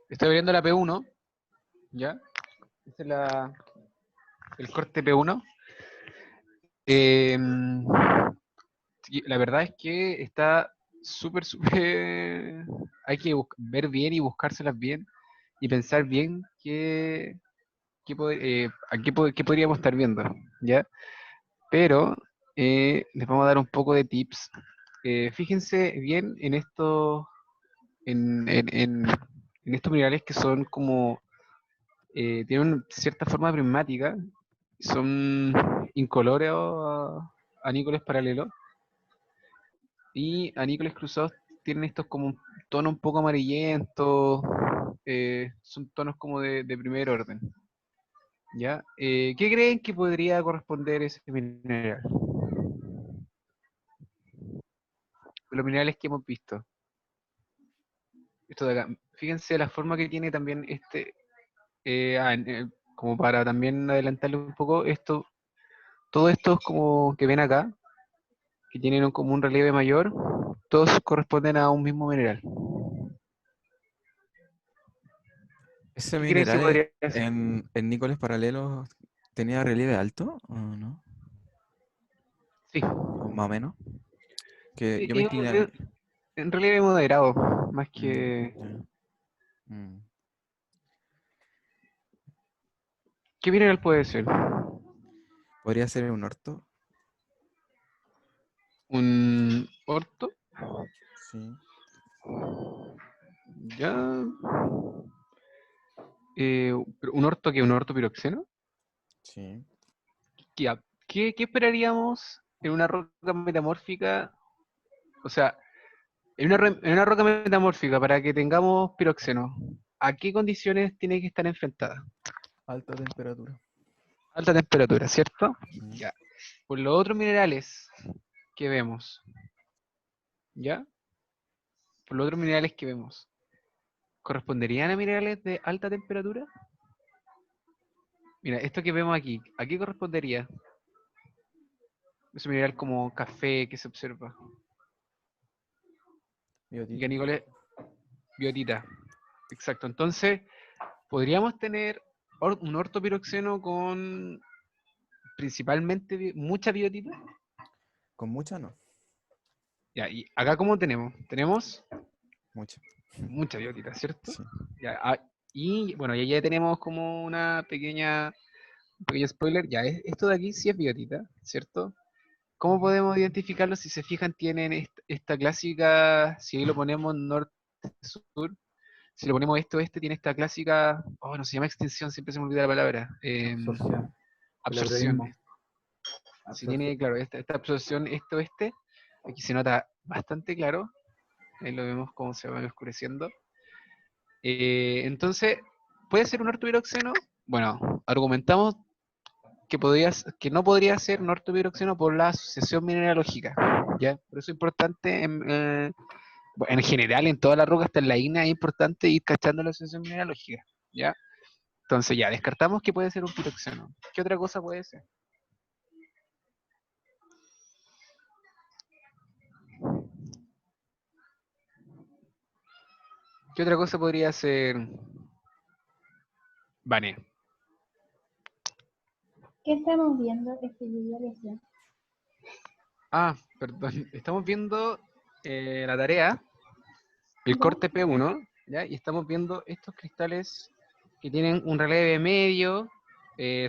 Estoy abriendo la P1, ¿ya? Este es el corte P1. La verdad es que está súper. Hay que ver bien y buscárselas bien y pensar bien qué podríamos estar viendo, ¿ya? Pero les vamos a dar un poco de tips. Fíjense bien en en estos minerales que son como, tienen cierta forma prismática, son incolores a anícoles paralelos, y anícoles cruzados tienen estos como un tono un poco amarillento, son tonos como de primer orden, ¿ya? ¿Qué creen que podría corresponder ese mineral? Los minerales que hemos visto. Esto de acá. Fíjense la forma que tiene también como para también adelantarle un poco, todos estos como que ven acá, que tienen como un relieve mayor, todos corresponden a un mismo mineral. ¿Ese ¿Qué creen que mineral podría ser? en nícoles paralelos tenía relieve alto o no? Sí, O más o menos. Que sí, yo me inclinaría. en relieve moderado, más que... Ya. Mm. ¿Qué mineral puede ser? Podría ser un orto. ¿Un orto? Sí. Ya. ¿Un orto que un orto piroxeno? Sí. Ya. ¿Qué esperaríamos en una roca metamórfica? O sea, en una roca metamórfica, para que tengamos piroxeno, ¿a qué condiciones tiene que estar enfrentada? Alta temperatura. Alta temperatura, ¿cierto? Mm. Ya. Por los otros minerales que vemos, ¿ya? Por los otros minerales que vemos, ¿corresponderían a minerales de alta temperatura? Mira, esto que vemos aquí, ¿a qué correspondería? Ese mineral como café que se observa. Y Biotita. canícola biotita. Exacto. Entonces, podríamos tener un ortopiroxeno con principalmente mucha biotita. Con mucha no. Ya, y acá cómo tenemos? Tenemos Mucha. mucha biotita, ¿cierto? Sí. Ya, y bueno, ya tenemos como un pequeño spoiler. Ya, esto de aquí sí es biotita, ¿cierto? ¿Cómo podemos identificarlo? Si se fijan, tienen esta clásica, si ahí lo ponemos norte-sur, si lo ponemos este-oeste, tiene esta clásica, oh, no se llama extensión, siempre se me olvida la palabra, Absorción. El absorción. algoritmo. Si Absorción. tiene, claro, esta absorción este-oeste, aquí se nota bastante claro, ahí lo vemos cómo se va oscureciendo. Entonces, ¿puede ser un ortopiroxeno? Bueno, argumentamos que no podría ser un ortopiroxeno por la asociación mineralógica, ¿ya? Por eso es importante, en general, en todas las rocas, hasta en la igna, es importante ir cachando la asociación mineralógica, ¿ya? Entonces ya, descartamos que puede ser un piroxeno. ¿Qué otra cosa puede ser? ¿Qué otra cosa podría ser? Vane. ¿Qué estamos viendo? Es que yo ya les sé. Ah, perdón. Estamos viendo la tarea, el ¿Ya? corte P1, ¿ya? Y estamos viendo estos cristales que tienen un relieve medio,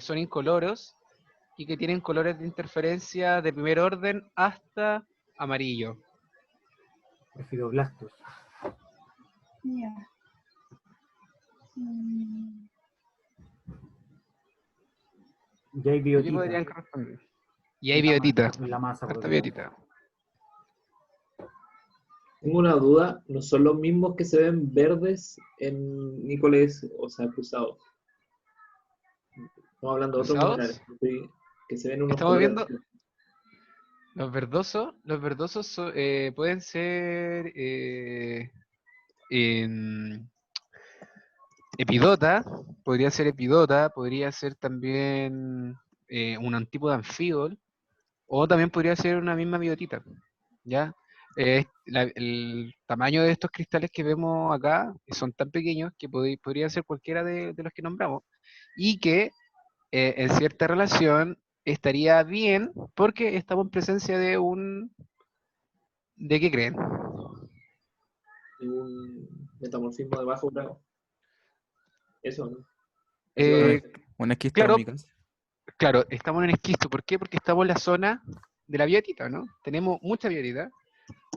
son incoloros y que tienen colores de interferencia de primer orden hasta amarillo. Porfiroblastos. Ya. Mm, Y hay ¿A qué biotita podrían corresponder? Y hay en la, biotita, en la masa, por harta ejemplo. biotita. Tengo una duda, ¿no son los mismos que se ven verdes en nícoles, o sea, cruzados? Estamos hablando de otros minerales, ¿Cruzados? que se ven unos Estamos colores. viendo los verdosos pueden ser en epidota, podría ser también un antípodo anfíbol, o también podría ser una misma biotita, ¿ya? El tamaño de estos cristales que vemos acá son tan pequeños que podrían ser cualquiera de los que nombramos y que en cierta relación estaría bien porque estamos en presencia de un... ¿De qué creen? Y un metamorfismo de bajo grado. Eso, ¿no? Eh, Una esquista claro, única. claro, estamos en esquisto. ¿Por qué? Porque estamos en la zona de la biotita, ¿no? Tenemos mucha biotita.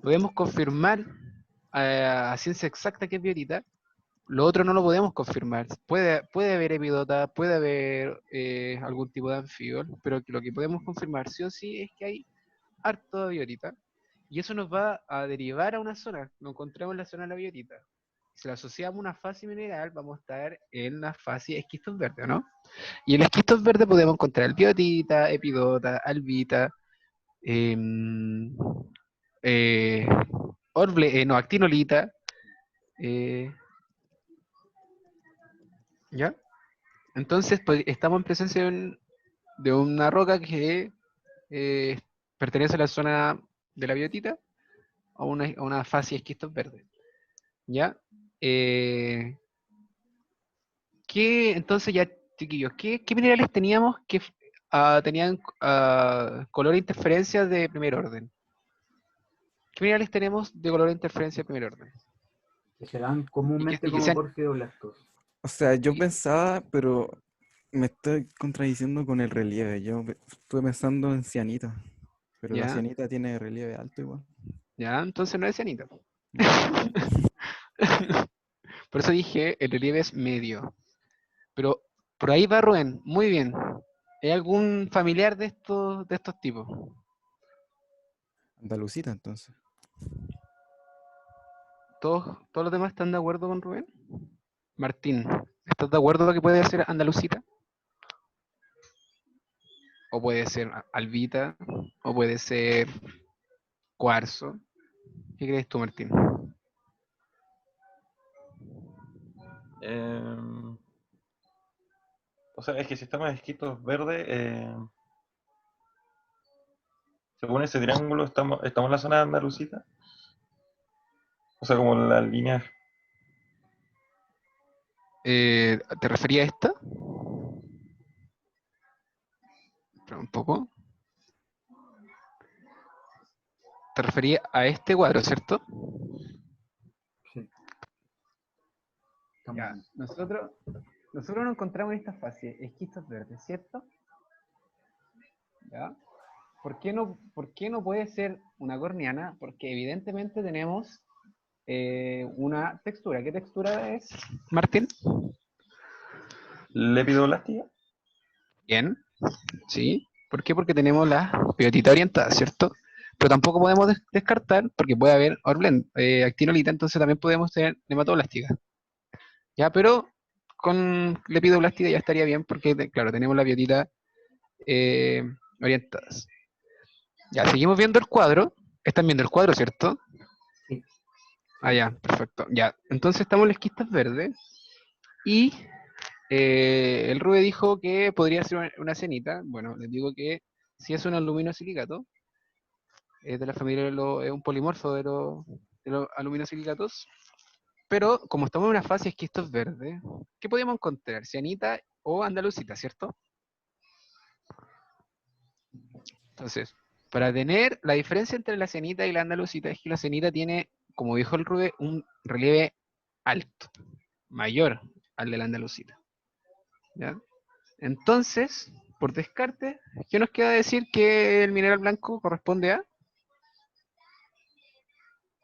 Podemos confirmar a ciencia exacta que es biotita. Lo otro no lo podemos confirmar. Puede haber epidota, puede haber algún tipo de anfibio, pero lo que podemos confirmar sí o sí es que hay harto de biotita. Y eso nos va a derivar a una zona. Nos encontramos en la zona de la biotita. Si la asociamos a una fase mineral, vamos a estar en la fase esquistos verde, ¿no? Y en esquistos verde podemos encontrar biotita, epidota, albita, em, eh, no, actinolita, eh, ¿ya? Entonces, pues, estamos en presencia de una roca que eh, pertenece a la zona de la biotita, a una fase esquistos verde, ¿ya? Eh, entonces ya, chiquillos, ¿qué minerales teníamos que tenían color de interferencia de primer orden? ¿Qué minerales tenemos de color de interferencia de primer orden? Que se dan comúnmente y que como sean, por fibroblastos. O sea, yo y- pensaba, pero me estoy contradiciendo con el relieve. Estuve pensando en cianita, pero la ya, cianita tiene relieve alto igual. ya, entonces no es cianita. Mm. Por eso dije, el relieve es medio. Pero por ahí va Rubén, muy bien. ¿Hay algún familiar de estos tipos? Andalucita, entonces. ¿Todos los demás están de acuerdo con Rubén? Martín, ¿estás de acuerdo que puede ser andalucita? O puede ser albita, o puede ser cuarzo. ¿Qué crees tú, Martín? Em, o sea, es que si estamos en esquitos verdes, según ese triángulo, estamos en la zona de Andalucita. O sea, como las líneas. ¿Te refería a esta? Espera un poco. Te refería a este cuadro, ¿cierto? Sí. Estamos Ya, bien. nosotros nos encontramos en esta fase, esquistos verdes, ¿cierto? ¿Ya? ¿Por qué no puede ser una corniana? Porque evidentemente tenemos una textura. ¿Qué textura es, Martín? Lepidolástica. Bien, sí. ¿Por qué? Porque tenemos la biotita orientada, ¿cierto? Pero tampoco podemos descartar, porque puede haber actinolita, entonces también podemos tener nematoblástica. Ya, pero con lepidoblástica ya estaría bien, porque, claro, tenemos la biotita eh, orientadas. Ya, seguimos viendo el cuadro. Están viendo el cuadro, ¿cierto? Sí. Ah, ya, perfecto. Ya, entonces estamos en las quistas verdes. Y el Rube dijo que podría ser una cenita. Bueno, les digo que si es un aluminosilicato, es de la familia es un polimorfo de los aluminosilicatos. Pero como estamos en una fase de esquistos verdes, ¿qué podemos encontrar? Cianita o andalucita, ¿cierto? Entonces, para tener la diferencia entre la cianita y la andalucita es que la cianita tiene, como dijo el Rube, un relieve alto, mayor al de la andalucita. ¿Ya? Entonces, por descarte, ¿qué nos queda decir que el mineral blanco corresponde a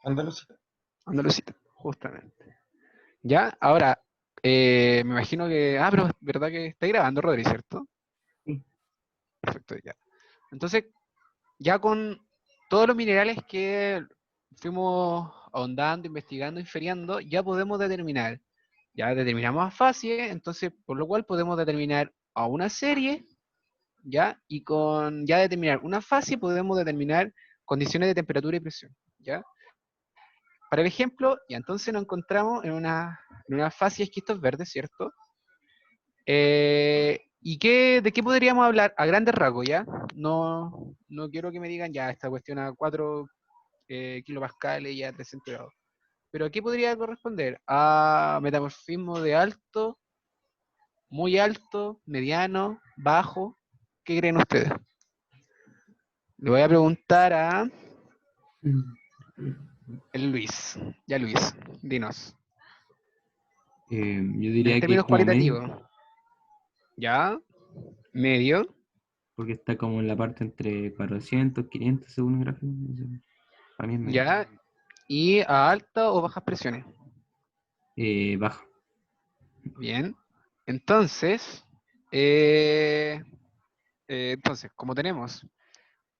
Andalucita. andalucita? Justamente. ¿Ya? Ahora, me imagino que... Ah, pero verdad que está grabando, Rodri, ¿cierto? Sí. Perfecto, ya. Entonces, ya con todos los minerales que fuimos ahondando, investigando, inferiendo, ya podemos determinar. Ya determinamos a fase, entonces, por lo cual podemos determinar a una serie, ¿ya? Y con ya determinar una fase podemos determinar condiciones de temperatura y presión, ¿ya? Para el ejemplo, ya entonces nos encontramos en una fase de esquistos verdes, ¿cierto? ¿De qué podríamos hablar a grandes rasgos, ya? No quiero que me digan ya esta cuestión a 4 kilopascales y a 3 centígrados. ¿Pero a qué podría corresponder? A metamorfismo de alto, muy alto, mediano, bajo. ¿Qué creen ustedes? Le voy a preguntar a el Luis. Ya Luis, dinos. Yo En diría que es términos como medio, cualitativos. ¿Ya? Medio. porque está como en la parte entre 400, 500 según el gráfico. No sé. Para mí es medio. ¿Ya? ¿Y a alta o bajas presiones? Bajo. Bien. Entonces, como tenemos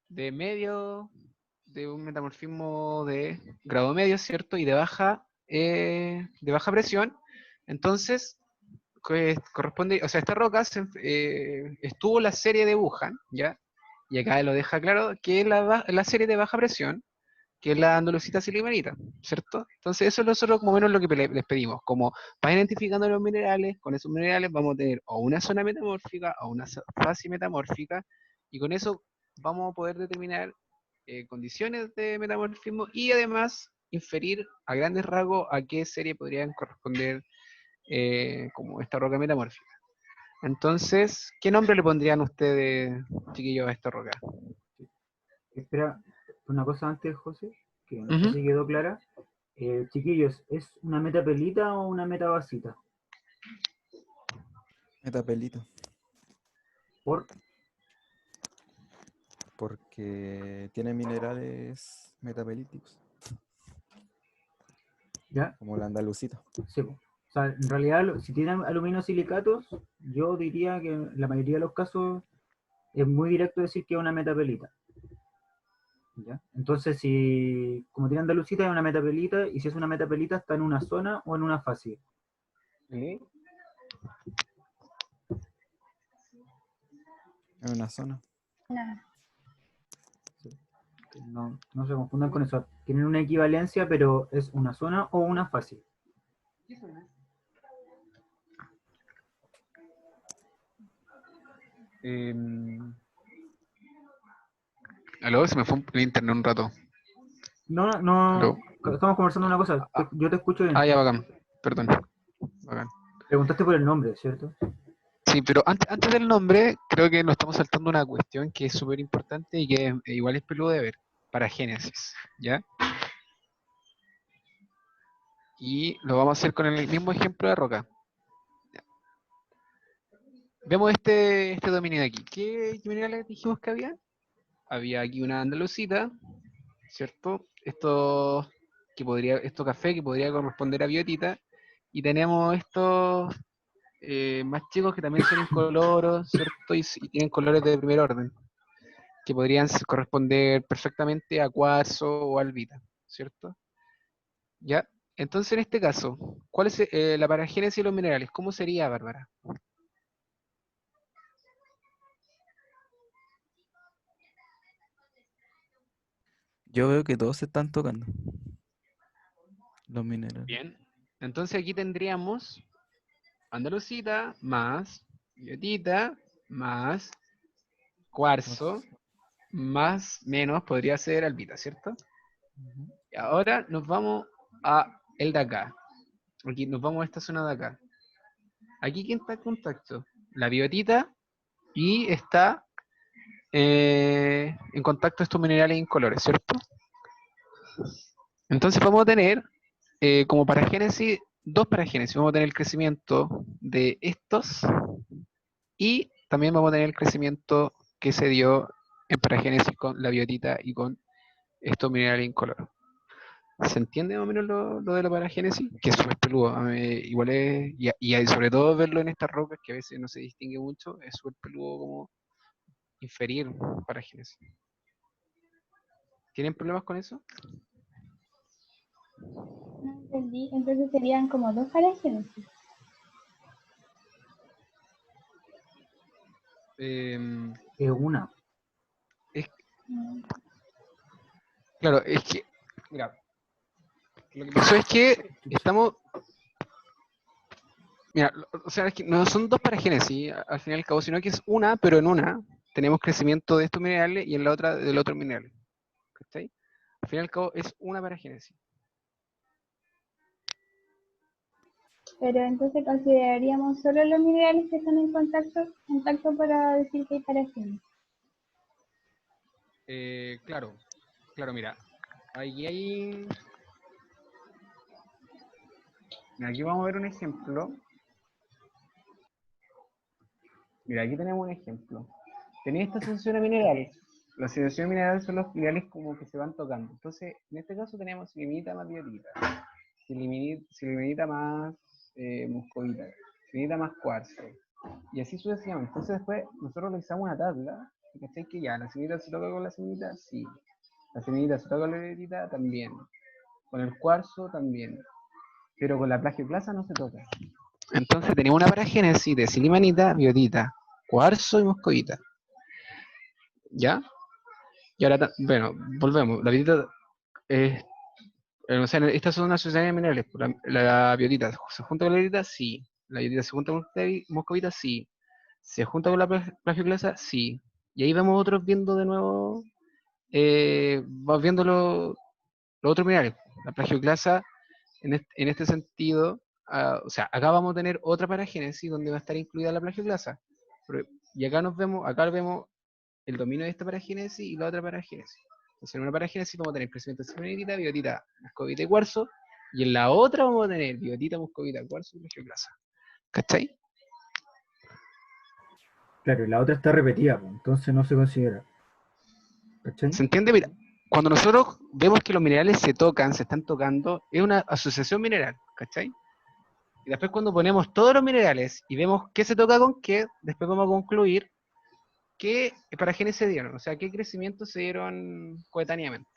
de medio, de un metamorfismo de grado medio, ¿cierto? Y de baja presión, entonces corresponde, o sea, esta roca estuvo en la serie de Wuhan, ¿ya? Y acá lo deja claro que es la serie de baja presión, que es la andalucita silimanita, ¿cierto? Entonces eso es nosotros como menos lo que les pedimos, como para identificando los minerales, con esos minerales vamos a tener o una zona metamórfica o una fase metamórfica, y con eso vamos a poder determinar condiciones de metamorfismo y además inferir a grandes rasgos a qué serie podrían corresponder como esta roca metamórfica. Entonces, ¿qué nombre le pondrían ustedes, chiquillos, a esta roca? Espera, una cosa antes, José, que no Ujú. sé si quedó clara. Chiquillos, ¿es una metapelita o una metabasita? Metapelito. Por Porque tiene minerales metapelíticos, ¿Ya? como la andalucita. Sí, po. O sea, en realidad, si tienen aluminosilicatos, yo diría que en la mayoría de los casos es muy directo decir que es una metapelita. ¿Ya? Entonces, si como tiene andalucita es una metapelita, y si es una metapelita está en una zona o en una fase. En una zona. No. No se confundan con eso. Tienen una equivalencia, pero es una zona o una fase. Aló, se me fue el internet un rato. No, Aló. estamos conversando una cosa. Yo te escucho bien. Ah, ya, bacán. Perdón. Bacán. Preguntaste por el nombre, ¿cierto? Sí, pero antes del nombre, creo que nos estamos saltando una cuestión que es súper importante y que igual es peludo de ver. Paragénesis, ¿ya? Y lo vamos a hacer con el mismo ejemplo de roca. Vemos este dominio de aquí. ¿Qué minerales dijimos que había? Había aquí una andalucita, ¿cierto? Esto café que podría corresponder a biotita. Y tenemos estos más chicos que también son incoloros, ¿cierto? Y tienen colores de primer orden, que podrían corresponder perfectamente a cuarzo o albita, ¿cierto? ¿Ya? Entonces, en este caso, ¿cuál es la paragénesis de los minerales? ¿Cómo sería, Bárbara? Yo veo que todos se están tocando. Los minerales. Bien. Entonces aquí tendríamos andalucita más biotita más cuarzo más menos podría ser albita, ¿cierto? Ujú. Y ahora nos vamos a el de acá. Aquí nos vamos a esta zona de acá. Aquí, ¿quién está en contacto? La biotita y está en contacto estos minerales incolores, ¿cierto? Entonces vamos a tener como paragénesis, dos paragénesis. Vamos a tener el crecimiento de estos y también vamos a tener el crecimiento que se dio en paragénesis con la biotita y con estos minerales incoloros. ¿Se entiende más o menos lo de la paragénesis? Que es súper peludo. Igual es, y sobre todo verlo en estas rocas que a veces no se distingue mucho, es súper peludo como inferir paragénesis. ¿Tienen problemas con eso? No entendí. Entonces serían como dos paragénesis. Es una. Mm. Claro, es que, mira, lo que pasó es que estamos, mira, o sea, es que no son dos paragénesis al final y al cabo, sino que es una, pero en una tenemos crecimiento de estos minerales y en la otra del otro mineral. ¿Cachai? Al fin y al cabo es una paragénesis. Pero entonces consideraríamos solo los minerales que están en contacto para decir que hay paragénesis. Claro, mira. Mira, aquí vamos a ver un ejemplo. Mira, aquí tenemos un ejemplo. Tenía esta asociación de minerales. Las asociaciones de minerales son los minerales como que se van tocando. Entonces, en este caso tenemos siliminita más biotita, siliminita más muscovita, siliminita más cuarzo, y así sucesivamente. Entonces después nosotros realizamos una tabla, ¿cachai? Que ya, la siliminita se toca con la siliminita, sí. La siliminita se toca con la biotita, también. Con el cuarzo, también. Pero con la plagioclasa no se toca. Entonces tenemos una paragénesis de silimanita, biotita, cuarzo y moscovita. ¿Ya? Y ahora, bueno, volvemos. La biotita o sea, estas son unas sociedades minerales. La biotita se junta con la biotita, sí. La biotita se junta con la moscovita, sí. Se junta con la plagioclasa, sí. Y ahí vamos otros viendo de nuevo, vas viendo los otros minerales. La plagioclasa, en este sentido, o sea, acá vamos a tener otra paragénesis donde va a estar incluida la plagioclasa. Y acá vemos el dominio de esta paragénesis y la otra paragénesis. Entonces, en una paragénesis vamos a tener crecimiento de silimanita, biotita, muscovita y cuarzo, y en la otra vamos a tener biotita, muscovita, cuarzo y plagioclasa. ¿Cachai? Claro, y la otra está repetida, pues, entonces no se considera. ¿Cachai? ¿Se entiende? Mira, cuando nosotros vemos que los minerales se están tocando, es una asociación mineral, ¿cachai? Y después cuando ponemos todos los minerales y vemos qué se toca con qué, después vamos a concluir qué paragénesis se dieron, o sea, qué crecimiento se dieron coetáneamente.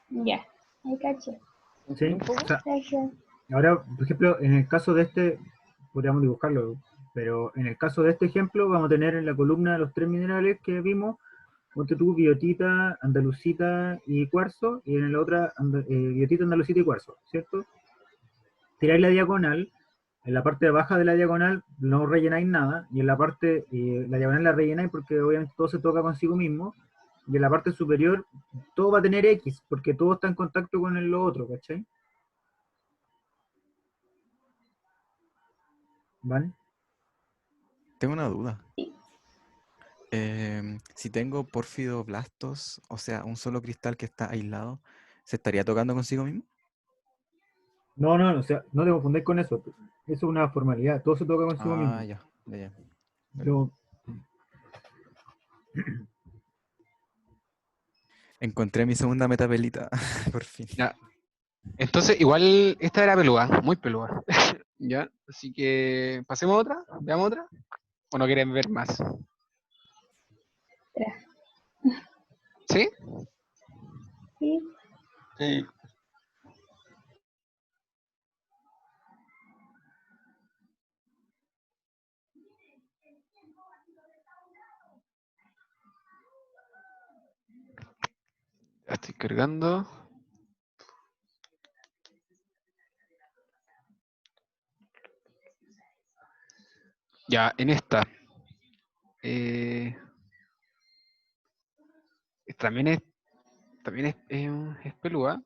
Ya, ahí caché. Sí, ¿Un poco? o sea, Gracias. ahora, por ejemplo, en el caso de este, podríamos dibujarlo, pero en el caso de este ejemplo vamos a tener en la columna los tres minerales que vimos, ponte tú biotita, andalucita y cuarzo, y en la otra biotita, andalucita y cuarzo, ¿cierto? Tiráis la diagonal, en la parte baja de la diagonal no rellenáis nada, y en la parte, la diagonal la rellenáis porque obviamente todo se toca consigo mismo, y en la parte superior todo va a tener X, porque todo está en contacto con lo otro, ¿cachai? ¿Vale? Tengo una duda. Si tengo porfidoblastos, o sea, un solo cristal que está aislado, ¿se estaría tocando consigo mismo? No, o sea, no te confundáis con eso. Eso es una formalidad, todo se toca consigo mismo. Ya. Pero, Encontré mi segunda metapelita, por fin. Ya. Entonces, igual esta era peluda, muy peluda. ¿Ya? Así que pasemos a otra, veamos otra. ¿O no quieren ver más? ¿Sí? Sí, Sí, Ya estoy cargando. Ya, en esta. También es pelúa.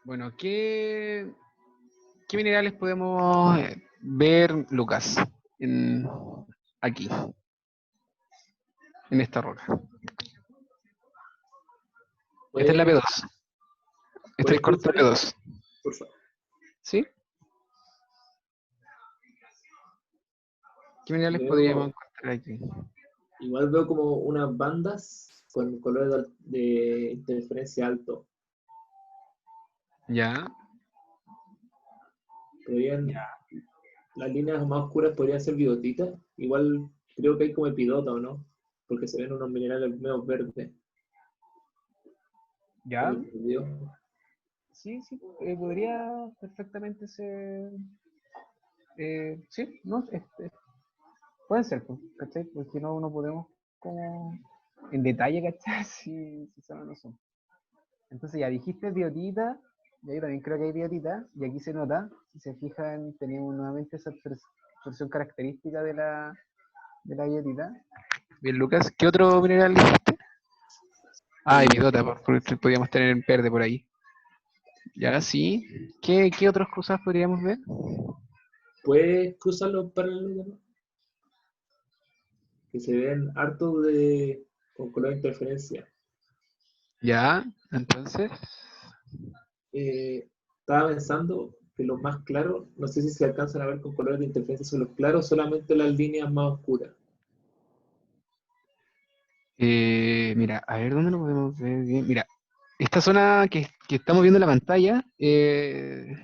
Bueno, ¿qué minerales podemos ver, Lucas, aquí, en esta roca? Esta es la ¿Puedes, P2. Esta es puedes el corte dibujar P2. esto, por favor? ¿Sí? ¿Qué minerales podríamos Veo, encontrar aquí? igual veo como unas bandas con colores de interferencia alto. Ya. Podrían, las líneas más oscuras podrían ser biotitas. Igual creo que hay como epidota, ¿o no? Porque se ven unos minerales medio verdes. ¿Ya? Perdido. Sí, podría perfectamente ser. Sí, no, pueden ser, pues, ¿cachai? Porque no podemos como en detalle, ¿cachai? Si son o no son. Entonces ya dijiste biotita, y ahí también creo que hay biotita, y aquí se nota, si se fijan, tenemos nuevamente esa absorción característica de la biotita. Bien, Lucas, ¿qué otro mineral dijiste? Ah, epidota, podríamos tener en verde por ahí. Ya, sí. ¿Qué otras cosas podríamos ver? ¿Puedes cruzarlo para el que se ven harto con color de interferencia? Ya, entonces. Estaba pensando que los más claros, no sé si se alcanzan a ver con colores de interferencia, son los claros, solamente las líneas más oscuras. Mira, a ver dónde lo podemos ver bien. Mira, esta zona que estamos viendo en la pantalla es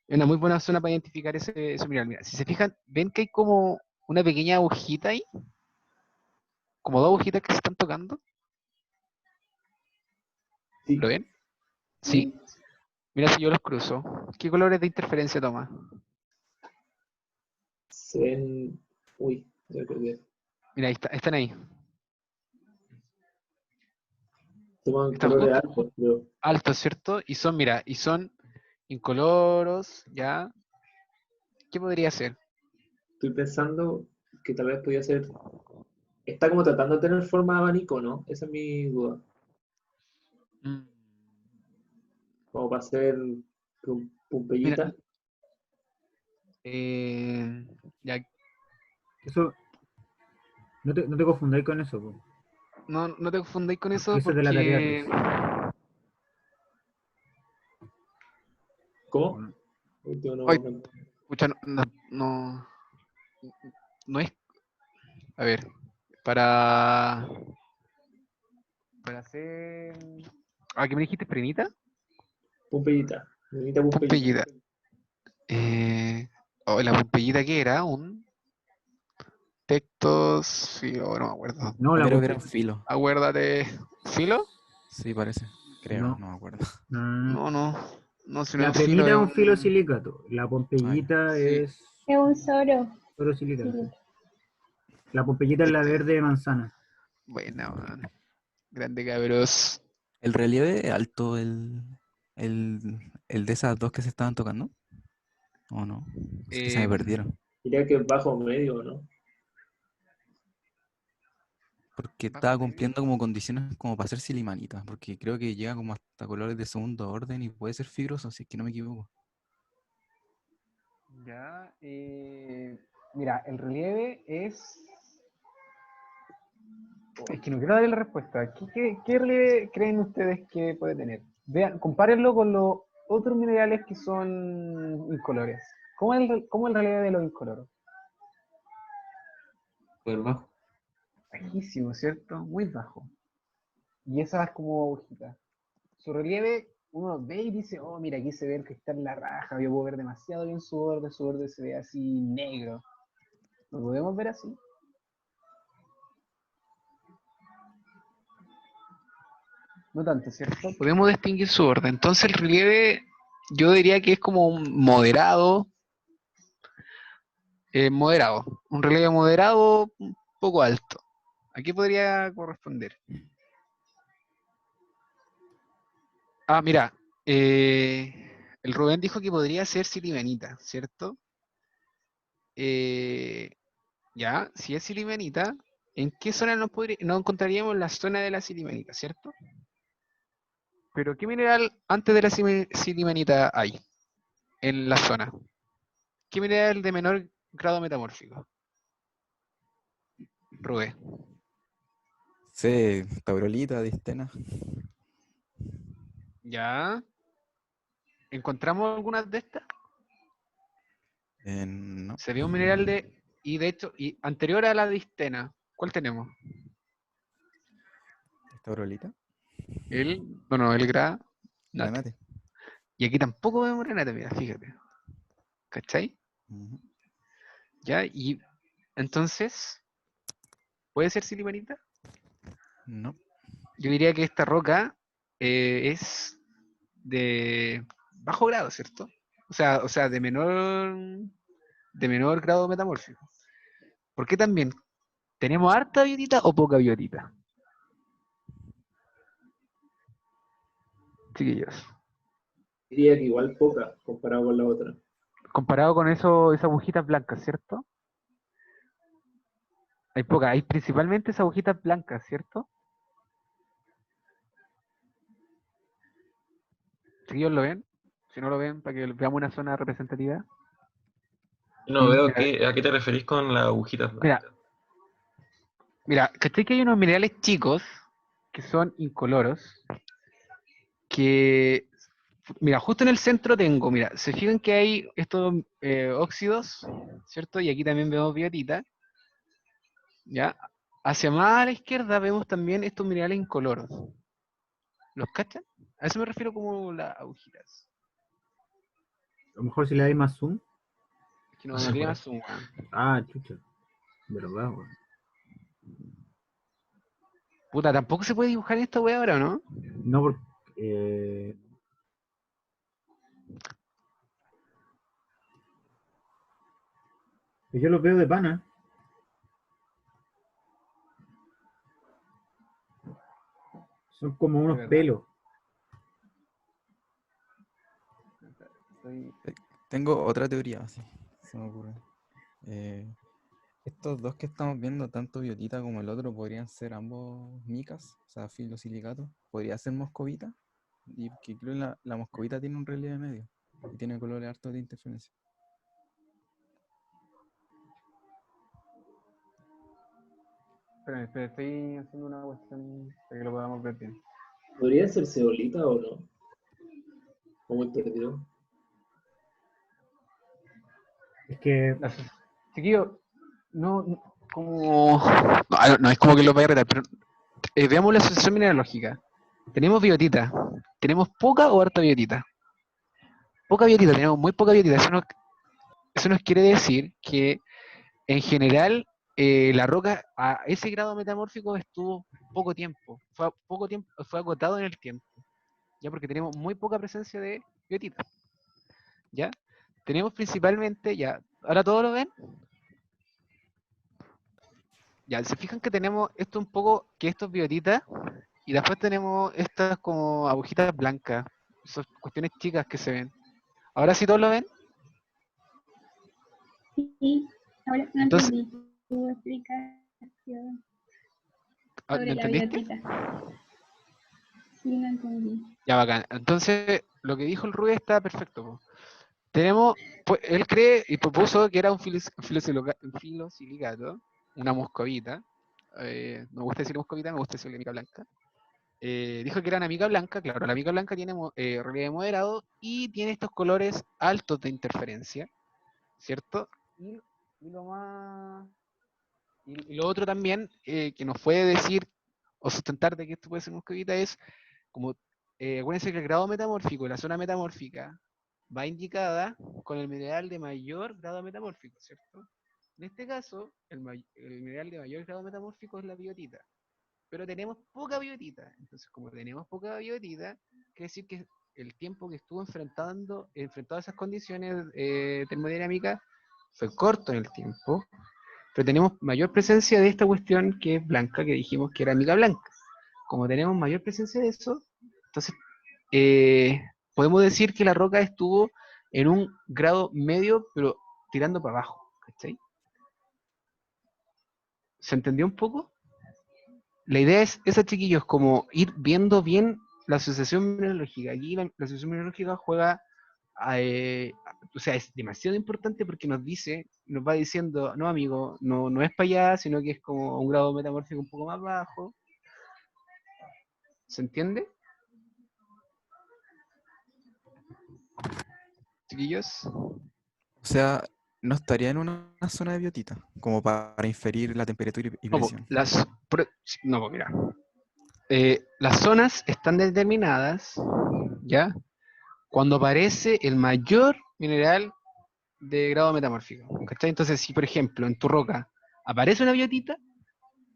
una muy buena zona para identificar ese mineral. Mira, si se fijan, ven que hay como una pequeña agujita ahí, como dos agujitas que se están tocando. Sí, ¿Lo ven? Sí. Mira si yo los cruzo. ¿Qué colores de interferencia toma? se ven. Uy, ya perdí. Mira, ahí están ahí. Toman Están colores justo altos, pero altos, ¿cierto? Mira, y son incoloros, ¿ya? ¿Qué podría ser? estoy pensando que tal vez podría ser. Está como tratando de tener forma de abanico, ¿no? Esa es mi duda. Mm, Como para hacer Mira, Pompeyita. ya, Eso, no te confundáis con eso, po. no te confundáis con Porque eso eso es de la tarea porque 3. ¿Cómo? Último, ay, no. pucha, no es, a ver, para hacer, ¿qué me dijiste? ¿Prenita? Pompeyita. Bonita Pompeyita. Pompeyita. ¿La Pompeyita qué era? Un Tectos, filo, no me acuerdo. No, la Creo que era un Pompeya. filo. Acuérdate, ¿filo? Sí, parece. Creo, No, no me acuerdo. no. No, si no es La un filo, premita es es un un, filosilicato. La Ah, ya. Pompeyita sí, es Es un soro. sorosilicato. Sí. La Pompeyita es la este, verde de manzana. buena, man. Grande cabros. ¿El relieve alto, el de esas dos que se estaban tocando? ¿O no? Es que se me Eh, perdieron. Diría que es bajo o medio, ¿no? Porque bajo estaba medio. cumpliendo como condiciones como para ser silimanita. Porque creo que llega como hasta colores de segundo orden y puede ser fibroso, si es que no me equivoco. Ya, mira, el relieve es que no quiero darle la respuesta. ¿Qué relieve creen ustedes que puede tener? Vean, compárenlo con los otros minerales que son incolores. ¿Cómo el relieve de los incoloros? Por bajo. Bajísimo, ¿cierto? Muy bajo. Y esa es como agujita. Su relieve, uno ve y dice, oh, mira, aquí se ve el cristal en la raja, yo puedo ver demasiado bien su borde se ve así negro. ¿Lo podemos ver así? No tanto, ¿cierto? Podemos distinguir su borde. Entonces el relieve, yo diría que es como un moderado, un relieve moderado, un poco alto. ¿A qué podría corresponder? Mira, el Rubén dijo que podría ser silimenita, ¿cierto? Eh, ya, si es silimenita, ¿en qué zona nos encontraríamos? En la zona de la silimenita, ¿cierto? Pero ¿qué mineral antes de la silimenita hay en la zona? ¿Qué mineral de menor grado metamórfico? Rubén. Sí, taurolita, distena. ¿Ya? ¿Encontramos algunas de estas? No, Sería un mineral y de hecho, y anterior a la distena, ¿cuál tenemos? ¿es taurolita? Bueno, el granate. Granate. Y aquí tampoco vemos granate, mira, fíjate. ¿Cachai? Ujú. ¿Ya? Y entonces, ¿puede ser silimanita? No, Yo diría que esta roca es de bajo grado, ¿cierto? O sea, de menor grado metamórfico. ¿Por qué también? ¿Tenemos harta biotita o poca biotita? Chiquillos. Diría que igual poca comparado con la otra. Comparado con esas agujitas blancas, ¿cierto? Hay pocas, hay principalmente esas agujitas blancas, ¿cierto? Si ellos lo ven, si no lo ven, para que veamos una zona representativa. No veo Mira, a qué te referís con las agujitas mira, blancas. ¿cachai que hay unos minerales chicos que son incoloros? Que, mira, justo en el centro tengo, mira, se fijan que hay estos óxidos, ¿cierto? Y aquí también vemos biotita, ¿ya? Hacia más a la izquierda vemos también estos minerales incoloros. ¿Los cachan? A eso me refiero como las agujitas. A lo mejor si le dais más zoom. Es que no tiene más zoom, weón. Ah, chucha. Verdad, weón. Puta, tampoco se puede dibujar esta weá ahora, ¿no? No, porque. Yo los veo de pana. Son como De unos verdad. pelos. Tengo otra teoría, así, se me ocurre. Estos dos que estamos viendo, tanto biotita como el otro, podrían ser ambos micas, o sea, filosilicatos. Podría ser moscovita, y que creo que la moscovita tiene un relieve medio y tiene colores hartos de interferencia. Espera, estoy haciendo una cuestión para que lo podamos ver bien. ¿Podría ser ceolita o no? O muy perdido. Es que. Chiquillo, como... No es como que lo vaya a retar, pero veamos la asociación mineralógica. Tenemos biotita. ¿Tenemos poca o harta biotita? Poca biotita, tenemos muy poca biotita. Eso nos quiere decir que en general la roca a ese grado metamórfico estuvo poco tiempo. Fue agotado en el tiempo. ¿Ya? Porque tenemos muy poca presencia de biotita. ¿Ya? Tenemos principalmente, ya, ¿ahora todos lo ven? Ya, se fijan que tenemos esto un poco, que esto es biotita, y después tenemos estas como agujitas blancas, esas cuestiones chicas que se ven. ¿Ahora sí todos lo ven? Sí, ahora no Entonces, entendí tu explicación ¿no sobre la entendiste? biotita. Sí, no entendí. Ya, bacán. Entonces, lo que dijo el Rubén está perfecto, po. Tenemos, pues, él cree y propuso que era un filosilicato, una moscovita. No me gusta decir moscovita, me gusta decir mica blanca. Dijo que era una mica blanca, claro, la mica blanca tiene relieve moderado y tiene estos colores altos de interferencia, ¿cierto? Y lo más... Y lo otro también que nos puede decir o sustentar de que esto puede ser moscovita es, como, acuérdense que el grado metamórfico, la zona metamórfica, va indicada con el mineral de mayor grado metamórfico, ¿cierto? En este caso, el mineral de mayor grado metamórfico es la biotita, pero tenemos poca biotita. Entonces, como tenemos poca biotita, quiere decir que el tiempo que estuvo enfrentado a esas condiciones termodinámicas fue corto en el tiempo, pero tenemos mayor presencia de esta cuestión que es blanca, que dijimos que era mica blanca. Como tenemos mayor presencia de eso, entonces podemos decir que la roca estuvo en un grado medio, pero tirando para abajo. ¿Cachai? ¿Se entendió un poco? La idea es esa, chiquillos, como ir viendo bien la asociación mineralógica. Aquí la asociación mineralógica juega, o sea, es demasiado importante porque nos va diciendo, no amigo, no es para allá, sino que es como un grado metamórfico un poco más bajo. ¿Se entiende? Chiquillos. O sea, no estaría en una zona de biotita, como para inferir la temperatura y No, presión. no, mira. Las zonas están determinadas, ¿ya? Cuando aparece el mayor mineral de grado metamórfico. ¿Cachai? Entonces, si por ejemplo en tu roca aparece una biotita,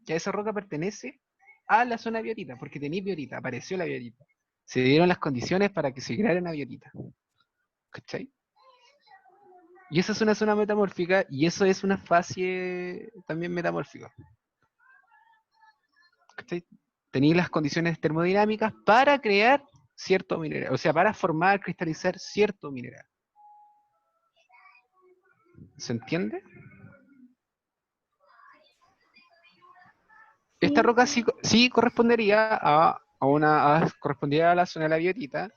ya esa roca pertenece a la zona biotita, porque tenéis biotita, apareció la biotita. Se dieron las condiciones para que se creara una biotita. ¿Cachai? Y esa es una zona metamórfica y eso es una fase también metamórfica. ¿Cachai? Tenéis las condiciones termodinámicas para crear cierto mineral, o sea, para formar, cristalizar cierto mineral. ¿Se entiende? esta roca sí correspondería correspondería a la zona de la biotita.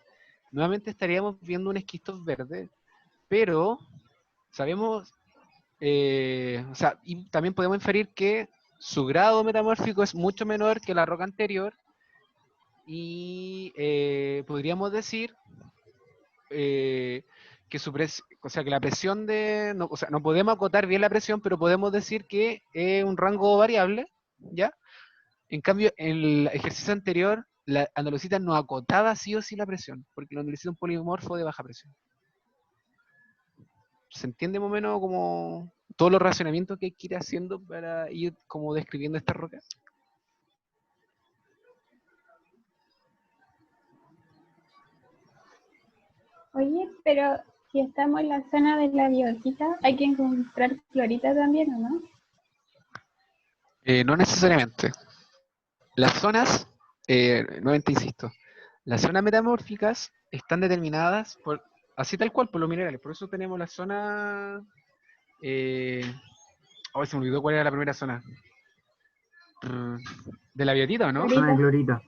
Nuevamente estaríamos viendo un esquisto verde, pero sabemos, o sea, y también podemos inferir que su grado metamórfico es mucho menor que la roca anterior, y podríamos decir que o sea, que la presión no, o sea, no podemos acotar bien la presión, pero podemos decir que es un rango variable, ¿ya? En cambio, en el ejercicio anterior, la andalucita no acotaba sí o sí la presión, porque la andalucita es un polimorfo de baja presión. ¿Se entiende más o menos como todos los racionamientos que hay que ir haciendo para ir como describiendo esta roca? Oye, pero si estamos en la zona de la biotita, hay que encontrar clorita también, ¿o no? No necesariamente. Las zonas, nuevamente insisto, las zonas metamórficas están determinadas por, así tal cual, por los minerales. Por eso tenemos la zona... Hoy se me olvidó cuál era la primera zona. ¿De la biotita o no? Zona de Clorita. clorita.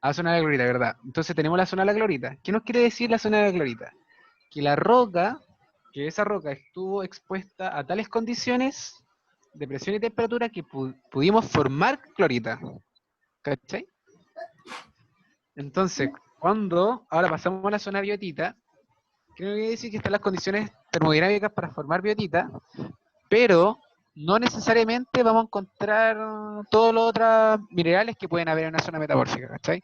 Ah, zona de la clorita, ¿verdad? Entonces tenemos la zona de la clorita. ¿Qué nos quiere decir la zona de la clorita? Que la roca, que esa roca estuvo expuesta a tales condiciones de presión y temperatura que pudimos formar clorita. ¿Cachai? Entonces, cuando ahora pasamos a la zona biotita, quiero decir que están las condiciones termodinámicas para formar biotita, pero no necesariamente vamos a encontrar todos los otros minerales que pueden haber en una zona metamórfica, ¿cachai?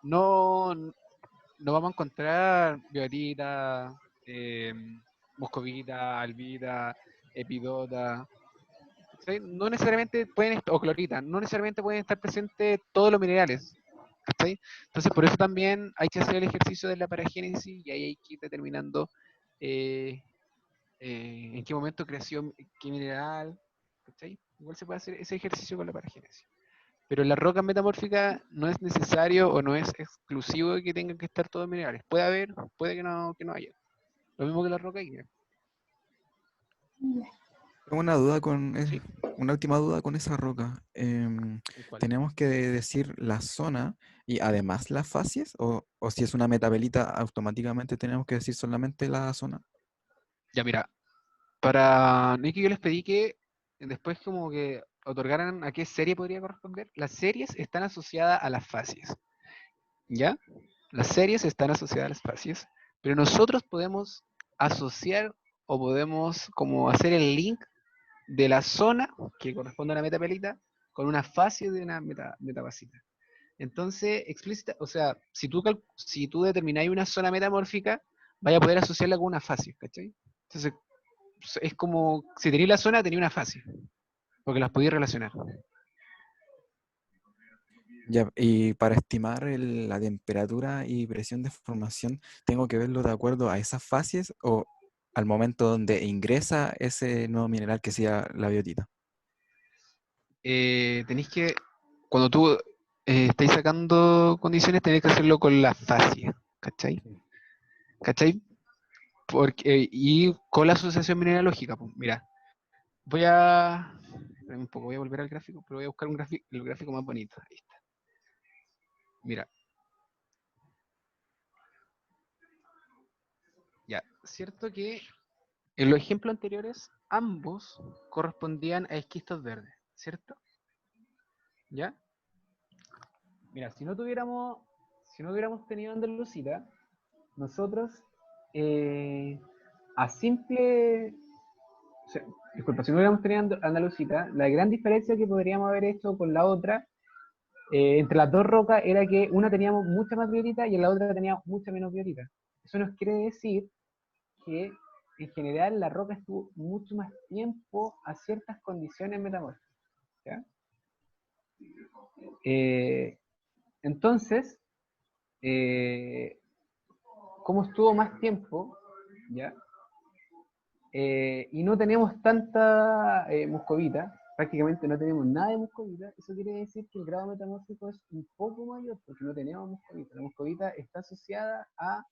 No, no vamos a encontrar biotita, moscovita, albita, epidota, ¿cachai? No necesariamente pueden, o clorita, no necesariamente pueden estar presentes todos los minerales, ¿cachai? Entonces, por eso también hay que hacer el ejercicio de la paragénesis y ahí hay que ir determinando eh, en qué momento creció qué mineral, ¿cachai? Igual se puede hacer ese ejercicio con la paragénesis. Pero en las rocas metamórficas no es necesario o no es exclusivo de que tengan que estar todos minerales. Puede haber, puede que no haya. Lo mismo que la roca ígnea. Tengo una duda Sí. una última duda con esa roca. ¿Cuál? ¿Tenemos que decir la zona y además las facies? ¿O si es una metapelita, automáticamente tenemos que decir solamente la zona? Ya mira, para Nicky yo les pedí que después como que otorgaran a qué serie podría corresponder. Las series están asociadas a las facies, ¿ya? Las series están asociadas a las facies, pero nosotros podemos asociar o podemos como hacer el link de la zona que corresponde a una metapelita con una facie de una metafasita. Entonces, explícita, o sea, si tú determináis una zona metamórfica, vaya a poder asociarla con una facie, ¿cachai? Entonces, es como, si tenéis la zona, tenéis una facie, porque las podéis relacionar. Ya, y para estimar la temperatura y presión de formación, ¿tengo que verlo de acuerdo a esas facies o al momento donde ingresa ese nuevo mineral que sea la biotita? Tenéis que, cuando tú estáis sacando condiciones, tenéis que hacerlo con la facie, ¿cachai? ¿Cachai? Porque, y con la asociación mineralógica, pues, mira, espérame un poco, voy a volver al gráfico, pero voy a buscar el gráfico más bonito. Ahí está. Mira, ya, cierto que en los ejemplos anteriores ambos correspondían a esquistos verdes, ¿cierto? ¿Ya? Mira, si no hubiéramos tenido andalucita, nosotros a simple, o sea, disculpa, si no hubiéramos tenido andalucita, la gran diferencia que podríamos haber hecho con la otra, entre las dos rocas, era que una teníamos mucha más biotita y en la otra teníamos mucha menos biotita. Eso nos quiere decir que en general la roca estuvo mucho más tiempo a ciertas condiciones metamórficas. ¿Ya? Entonces, como estuvo más tiempo, ¿ya? Y no tenemos tanta muscovita, prácticamente no tenemos nada de muscovita, eso quiere decir que el grado metamórfico es un poco mayor, porque no tenemos muscovita. La muscovita está asociada a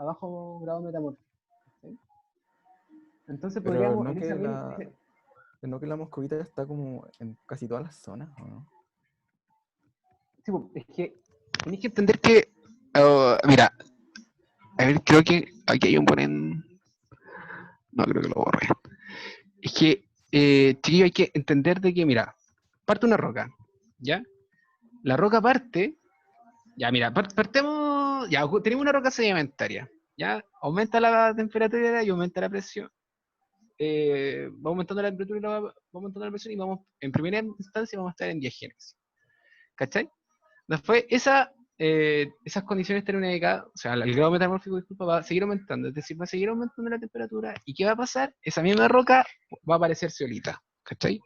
bajo grado metamórfico. ¿Sí? Entonces Pero podríamos, no en esa que misma... No que la moscovita está como en casi todas las zonas, ¿o no? Sí, po, es que tenéis que entender que, mira, a ver, creo que aquí hay un buen... No, creo que lo borré. Es que, chiquillo, hay que entender de que, mira, parte una roca, ¿ya? La roca parte, ya, mira, partemos, ya, tenemos una roca sedimentaria, ¿ya? Aumenta la temperatura y aumenta la presión. Va aumentando la temperatura y va aumentando la presión y vamos, en primera instancia, vamos a estar en diagénesis, ¿cachai? Después, esas condiciones termodinámicas, o sea, el grado metamórfico, disculpa, va a seguir aumentando, es decir, va a seguir aumentando la temperatura. ¿Y qué va a pasar? Esa misma roca va a aparecer solita, ¿cachai?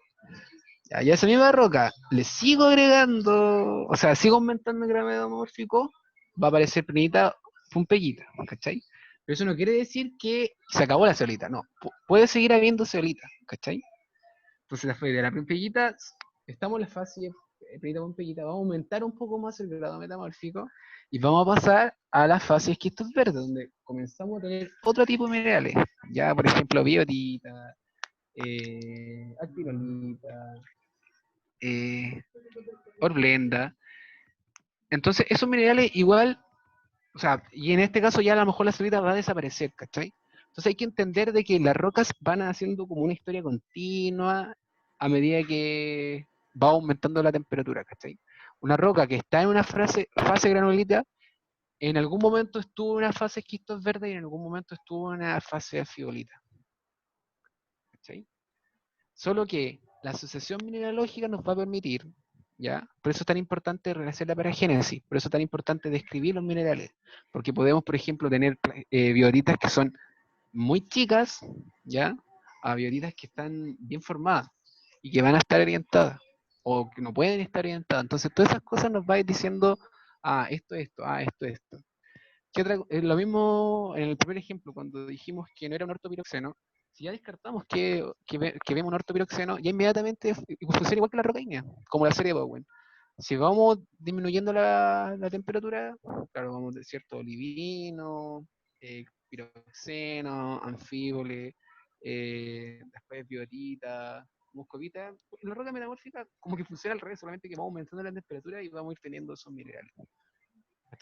Ya, y a esa misma roca le sigo agregando, o sea, sigo aumentando el grado metamórfico, va a aparecer penita, pumpellita, ¿cachai? Pero eso no quiere decir que se acabó la ceolita, no, puede seguir habiendo ceolita, ¿cachai? Entonces, después de la pumpellita, estamos en la fase penita pumpellita, vamos a aumentar un poco más el grado metamórfico y vamos a pasar a la fase esquistos verdes, donde comenzamos a tener otro tipo de minerales, ya, por ejemplo, biotita, actinolita, horblenda. Entonces, esos minerales igual, o sea, y en este caso ya a lo mejor la ceolita va a desaparecer, ¿cachai? Entonces hay que entender de que las rocas van haciendo como una historia continua a medida que va aumentando la temperatura, ¿cachai? Una roca que está en una fase granulita, en algún momento estuvo en una fase esquistos verdes y en algún momento estuvo en una fase fiolita, ¿cachai? Solo que la asociación mineralógica nos va a permitir, ¿ya? Por eso es tan importante realizar la paragénesis, por eso es tan importante describir los minerales, porque podemos, por ejemplo, tener bioditas que son muy chicas, ¿ya? A bioditas que están bien formadas y que van a estar orientadas, o que no pueden estar orientadas. Entonces, todas esas cosas nos va a ir diciendo, esto, esto. Lo mismo en el primer ejemplo, cuando dijimos que no era un ortopiroxeno, si ya descartamos que vemos un ortopiroxeno, ya inmediatamente funciona igual que la rocaína, como la serie Bowen. Si vamos disminuyendo la temperatura, claro, vamos de cierto olivino, piroxeno, anfíbole, después biotita, muscovita. La roca metamórfica como que funciona al revés, solamente que vamos aumentando la temperatura y vamos a ir teniendo esos minerales.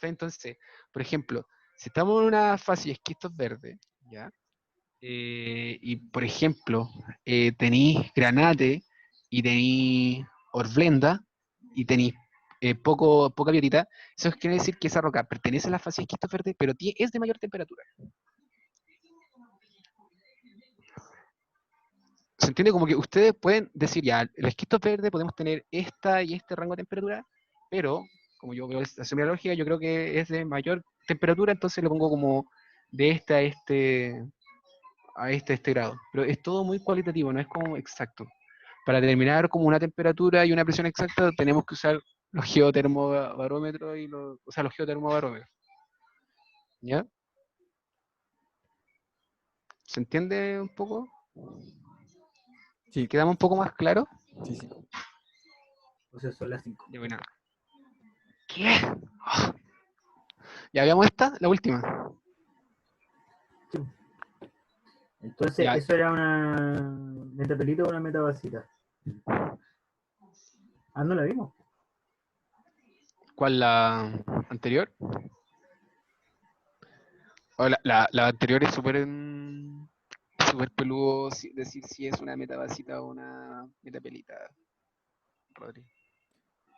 Entonces, por ejemplo, si estamos en una fase de esquistos verdes, ¿ya? Y por ejemplo, tenéis granate y tenéis horblenda y tenéis poca biotita, eso quiere decir que esa roca pertenece a la fase de esquistos verdes, pero es de mayor temperatura. ¿Se entiende? Como que ustedes pueden decir, ya, el esquisto verde podemos tener esta y este rango de temperatura, pero como yo veo la semiología, yo creo que es de mayor temperatura, entonces le pongo como de este a este grado. Pero es todo muy cualitativo, no es como exacto. Para determinar como una temperatura y una presión exacta, tenemos que usar los geotermobarómetros o sea, los geotermobarómetros. ¿Ya? ¿Se entiende un poco? Sí, ¿Quedamos un poco más claro? sí, sí. O sea, son las 5. Ya, bueno. ¿Qué? Oh. Ya veamos esta, la última. Entonces, Ya, eso era una metapelita o una metabasita. Ah, no la vimos. ¿cuál la anterior? O la anterior es súper peludo decir si es una metabasita o una metapelita, Rodri.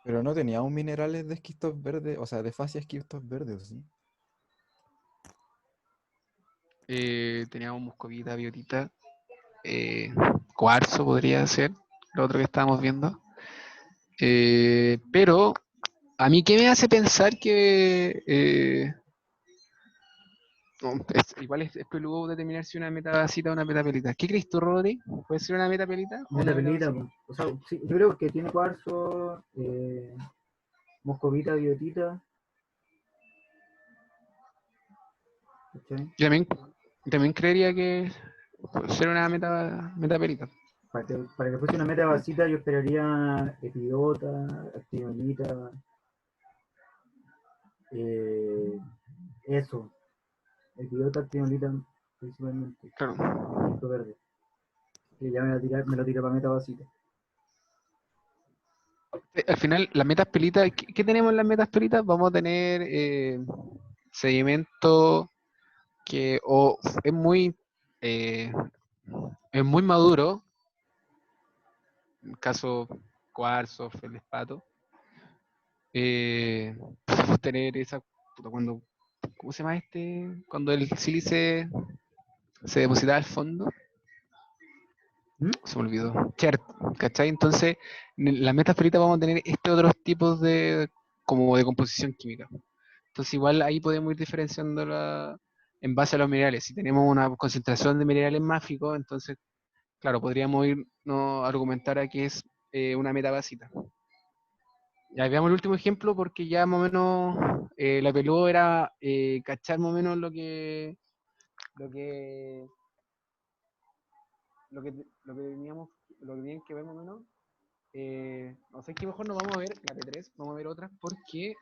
Pero no teníamos minerales de esquistos verdes, o sea, de fascia esquistos verdes, ¿sí? Teníamos muscovita, biotita, cuarzo podría ser, lo otro que estábamos viendo. Pero a mí, ¿qué me hace pensar que no, igual es peludo determinar si una metabasita o una metapelita? ¿Qué crees tú, Rodri? ¿Puede ser una metapelita o una Metapelita, metabasita? o sea, sí, yo creo que tiene cuarzo, moscovita, biotita. ¿Cachai? Yo también creería que puede ser una metapelita. Para que fuese una metabasita, yo esperaría epidota, actinolita, eso, epidota, actinolita principalmente, Claro. esquisto verde. Sí, ya me lo tiré para metabasita. Al final, las metas pelitas, ¿qué tenemos en las metas pelitas? Vamos a tener sedimento que o eh, es muy maduro, en el caso cuarzo, feldespato. Podemos tener esa, cuando, ¿cómo se llama este? Cuando el sílice se depositaba al fondo. Se me olvidó. Chert, ¿cachai? Entonces, en las metas pelitas vamos a tener otros tipos de, como de composición química. Entonces, igual ahí podemos ir diferenciándola en base a los minerales. Si tenemos una concentración de minerales mágicos, entonces, claro, podríamos irnos a argumentar a que es una metabasita. Ya veamos el último ejemplo porque ya más o menos la peludo era cachar más o menos lo que teníamos, lo que tenían que ver más o menos. No sé, que mejor no vamos a ver la P3, vamos a ver otras porque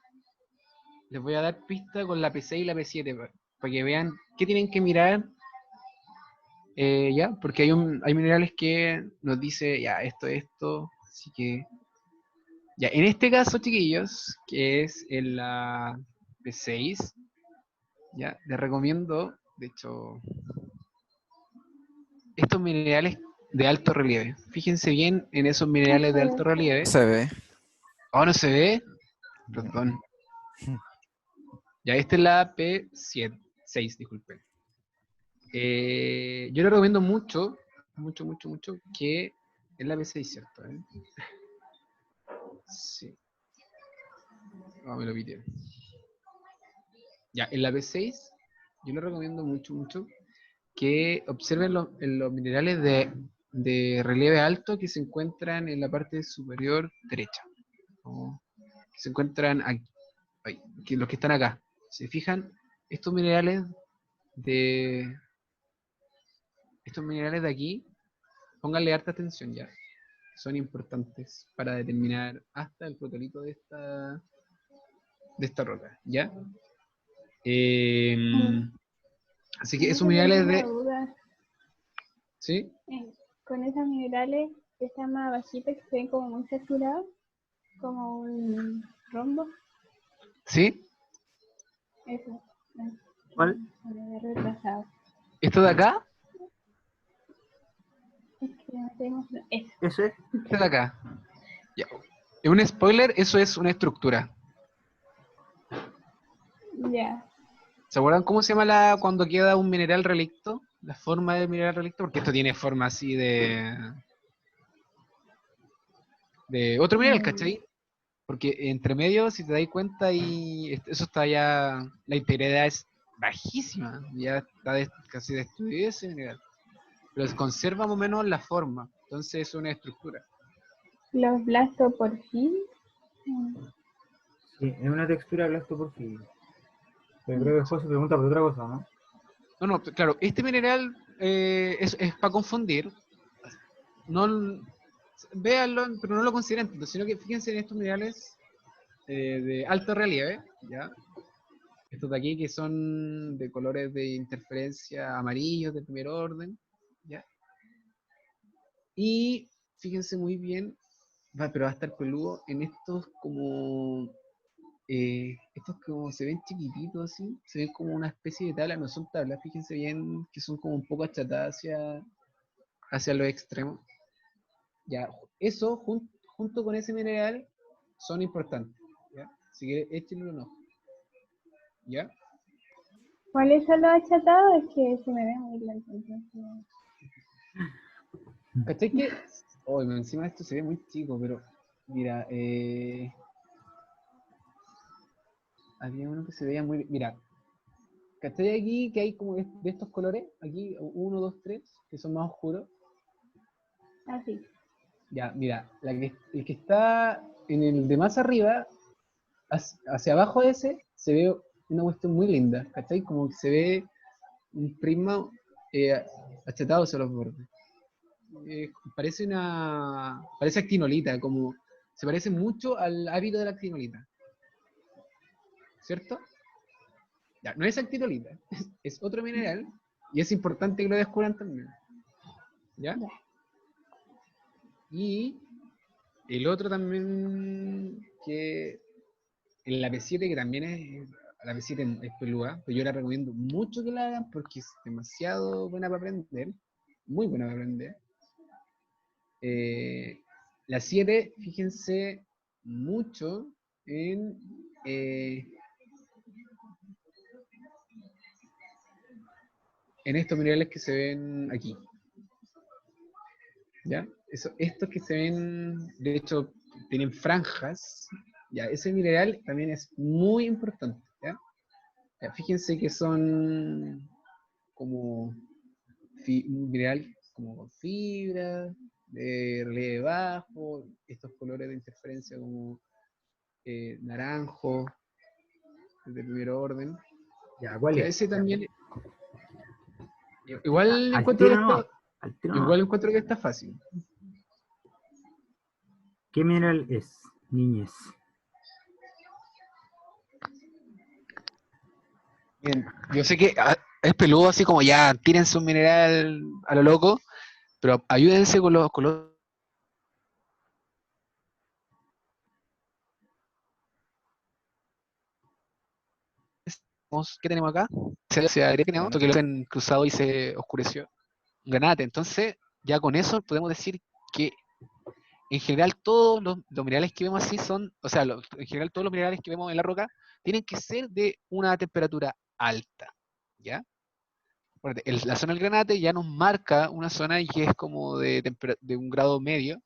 les voy a dar pista con la P6 y la P7 para que vean qué tienen que mirar. Ya, porque hay minerales que nos dice ya esto, así que ya, en este caso, chiquillos, que es en la P6, ya, les recomiendo, de hecho, estos minerales de alto relieve. Fíjense bien en esos minerales de alto relieve. Se ve. ¿Oh, no se ve? Perdón. Ya, esta es la P7, 6, disculpen. Yo le recomiendo mucho, que es la P6, ¿cierto? Sí. No, me lo pidieron. Ya, en la P6, yo le recomiendo mucho que observen los minerales de relieve alto que se encuentran en la parte superior derecha. ¿No? Que se encuentran aquí, los que están acá. ¿Se fijan? Estos minerales de aquí, pónganle harta atención ya. Son importantes para determinar hasta el protolito de esta roca, ¿ya? Así que esos minerales Una de... duda. ¿Sí? Con esos minerales que están más bajitos, que se ven como muy saturados, como un rombo. ¿Sí? Eso. ¿Cuál? Me había retrasado. ¿Esto de acá? Es que no tenemos eso. ¿Ese? Este de acá. Ya. Un spoiler, eso es una estructura. Ya. ¿Se acuerdan cómo se llama cuando queda un mineral relicto? La forma del mineral relicto, porque esto tiene forma así de otro mineral, ¿cachai? Porque entre medio, si te das cuenta, y eso está ya, la integridad es bajísima, ya está casi destruido ese mineral. Pero se conserva más o menos la forma, entonces es una estructura. Los blastoporfidios. Sí, es una textura blastoporfidio. Pero creo que después se pregunta por otra cosa, ¿no? No, claro, este mineral es para confundir. No, véanlo, pero no lo consideren tanto, sino que fíjense en estos minerales de alto relieve, ¿ya? Estos de aquí que son de colores de interferencia amarillos de primer orden, ¿ya? Y fíjense muy bien, pero va a estar peludo en estos como se ven chiquititos así, se ven como una especie de tabla, no son tablas, fíjense bien que son como un poco achatadas hacia los extremos. Ya, eso junto con ese mineral son importantes, ¿ya? Así que échenle un ojo, ¿ya? ¿Cuáles son los achatados? Es que se me ve muy blanco. Entonces... ¿Cachai que? Oh, encima de esto se ve muy chico, pero mira, había uno que se veía muy... Mira, ¿cachai aquí que hay como de estos colores? Aquí, 1, 2, 3, que son más oscuros. Así. Ya, mira, el que está en el de más arriba, hacia abajo de ese, se ve una cuestión muy linda, ¿cachai? Como que se ve un prisma achatado hacia los bordes. Parece actinolita, como se parece mucho al hábito de la actinolita. ¿Cierto? Ya, no es actinolita, es otro mineral y es importante que lo descubran también. ¿Ya? Y el otro también que en la P7, que también es, la P7 es peluda, pero yo la recomiendo mucho que la hagan porque es demasiado buena para aprender, muy buena para aprender. La 7, fíjense mucho en estos minerales que se ven aquí. ¿Ya? Estos que se ven, de hecho, tienen franjas. Ya, ese mineral también es muy importante. ¿Ya? Ya, fíjense que son como un mineral como con fibra, de relieve bajo, estos colores de interferencia como naranjo, de primer orden. Ya, ¿cuál Ya es? ese también, igual Al encuentro que tiro no. está, Al tiro igual no. encuentro que está fácil. ¿Qué mineral es, niñez? Bien, yo sé que es peludo así como ya, tírense un mineral a lo loco, pero ayúdense con los colores. ¿Qué tenemos acá? Se agregó, tenemos esto que lo han cruzado y se oscureció. Granate. Entonces, ya con eso podemos decir que en general todos los minerales que vemos así son, o sea, en general todos los minerales que vemos en la roca tienen que ser de una temperatura alta, ¿ya? La zona del granate ya nos marca una zona y que es como de un grado medio,